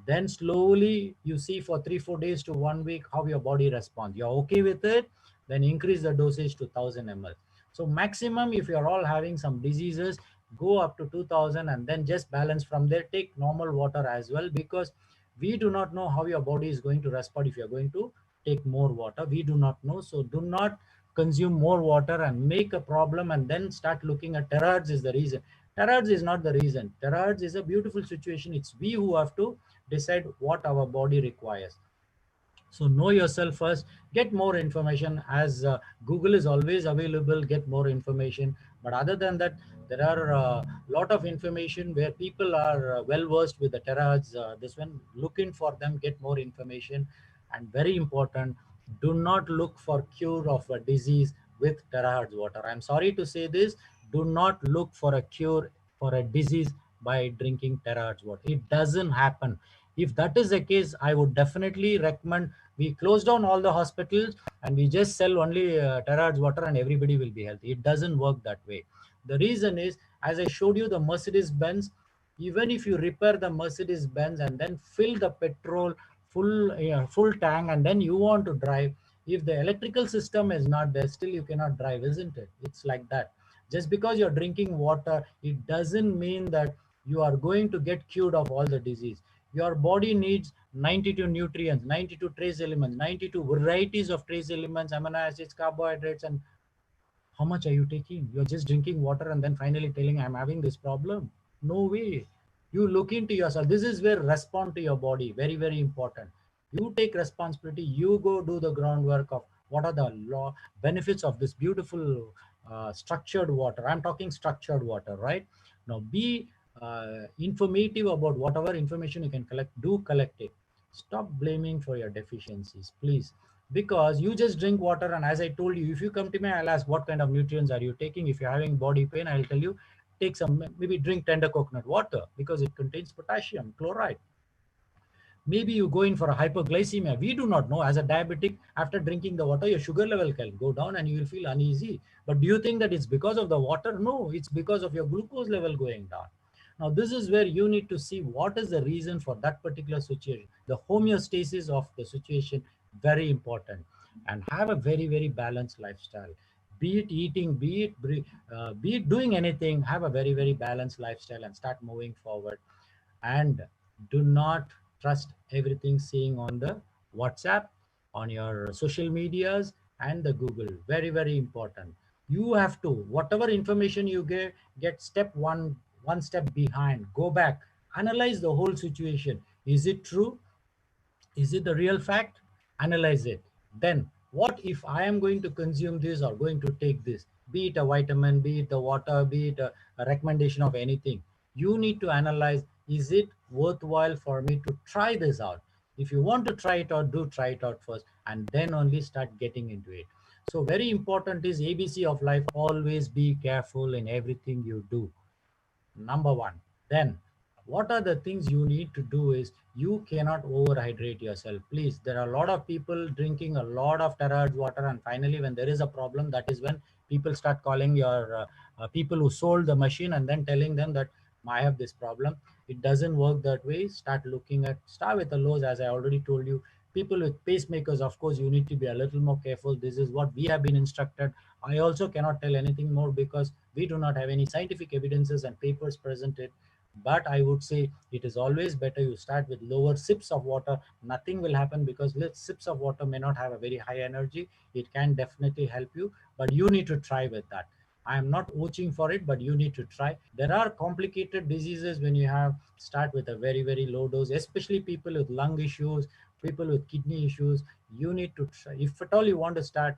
Then slowly you see for 3-4 days to 1 week how your body responds. You're okay with it, then increase the dosage to 1000 ml. So maximum, if you're all having some diseases, go up to 2000, and then just balance from there. Take normal water as well, because we do not know how your body is going to respond if you're going to take more water. We do not know. So do not consume more water and make a problem and then start looking at Terahertz is the reason. Terahertz is not the reason. Terahertz is a beautiful situation. It's we who have to decide what our body requires. So know yourself first, get more information, as Google is always available, get more information. But other than that, there are a lot of information where people are well versed with the terahertz. This one, look in for them, get more information. And very important, do not look for cure of a disease with terahertz water. I'm sorry to say this, do not look for a cure for a disease by drinking terahertz water. It doesn't happen. If that is the case, I would definitely recommend we close down all the hospitals and we just sell only terahertz water and everybody will be healthy. It doesn't work that way. The reason is, as I showed you the Mercedes Benz, even if you repair the Mercedes Benz and then fill the petrol full tank and then you want to drive, if the electrical system is not there, still you cannot drive, isn't it? It's like that. Just because you're drinking water, it doesn't mean that you are going to get cured of all the disease. Your body needs 92 nutrients, 92 trace elements, 92 varieties of trace elements, amino acids, carbohydrates, and how much are you taking? You're just drinking water and then finally telling I'm having this problem. No way. You look into yourself. This is where respond to your body. Very, very important. You take responsibility. You go do the groundwork of what are the benefits of this beautiful structured water. I'm talking structured water, right? Now be informative about whatever information you can collect. Do collect it. Stop blaming for your deficiencies, please, because you just drink water. And as I told you, if you come to me, I'll ask what kind of nutrients are you taking. If you're having body pain, I'll tell you take some, maybe drink tender coconut water because it contains potassium chloride. Maybe you go in for a hyperglycemia. We do not know. As a diabetic, after drinking the water, your sugar level can go down and you will feel uneasy. But do you think that it's because of the water? No, it's because of your glucose level going down. Now, this is where you need to see what is the reason for that particular situation. The homeostasis of the situation, very important. And have a very, very balanced lifestyle. Be it eating, be it doing anything, have a very, very balanced lifestyle and start moving forward. And do not trust everything seeing on the WhatsApp, on your social medias and the Google. Very, very important. You have to, whatever information you get step one step behind, go back, analyze the whole situation. Is it true? Is it the real fact? Analyze it. Then what if I am going to consume this or going to take this, be it a vitamin, be it the water, be it a recommendation of anything? You need to analyze, is it worthwhile for me to try this out? If you want to try it out, do try it out first and then only start getting into it. So very important is ABC of life. Always be careful in everything you do. Number one. Then what are the things you need to do is, you cannot overhydrate yourself, please. There are a lot of people drinking a lot of terahertz water, and finally when there is a problem, that is when people start calling your people who sold the machine and then telling them that I have this problem. It doesn't work that way. Start with the lows. As I already told you, people with pacemakers, of course you need to be a little more careful. This is what we have been instructed. I also cannot tell anything more because we do not have any scientific evidences and papers presented. But I would say it is always better you start with lower sips of water. Nothing will happen because sips of water may not have a very high energy. It can definitely help you, but you need to try with that. I am not watching for it, but you need to try. There are complicated diseases when you have start with a very, very low dose, especially people with lung issues, people with kidney issues. You need to try. If at all you want to start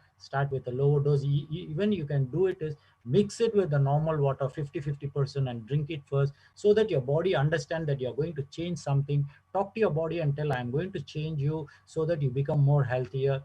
with a lower dose. Even you can do it is mix it with the normal water 50% and drink it first, so that your body understand that you're going to change something. Talk to your body and tell, I'm going to change you so that you become more healthier.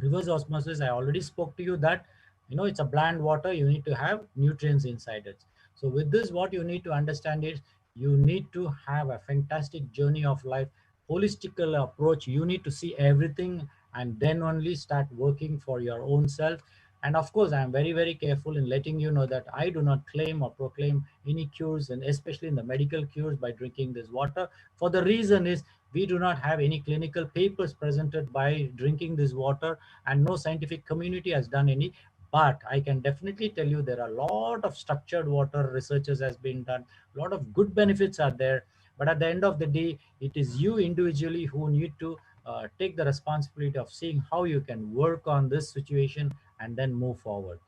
Reverse osmosis, I already spoke to you that, it's a bland water. You need to have nutrients inside it. So with this, what you need to understand is, you need to have a fantastic journey of life, holistical approach. You need to see everything and then only start working for your own self. And of course, I am very, very careful in letting you know that I do not claim or proclaim any cures, and especially in the medical cures, by drinking this water. For the reason is, we do not have any clinical papers presented by drinking this water, and no scientific community has done any. But I can definitely tell you there are a lot of structured water researches has been done. A lot of good benefits are there. But at the end of the day, it is you individually who need to take the responsibility of seeing how you can work on this situation and then move forward.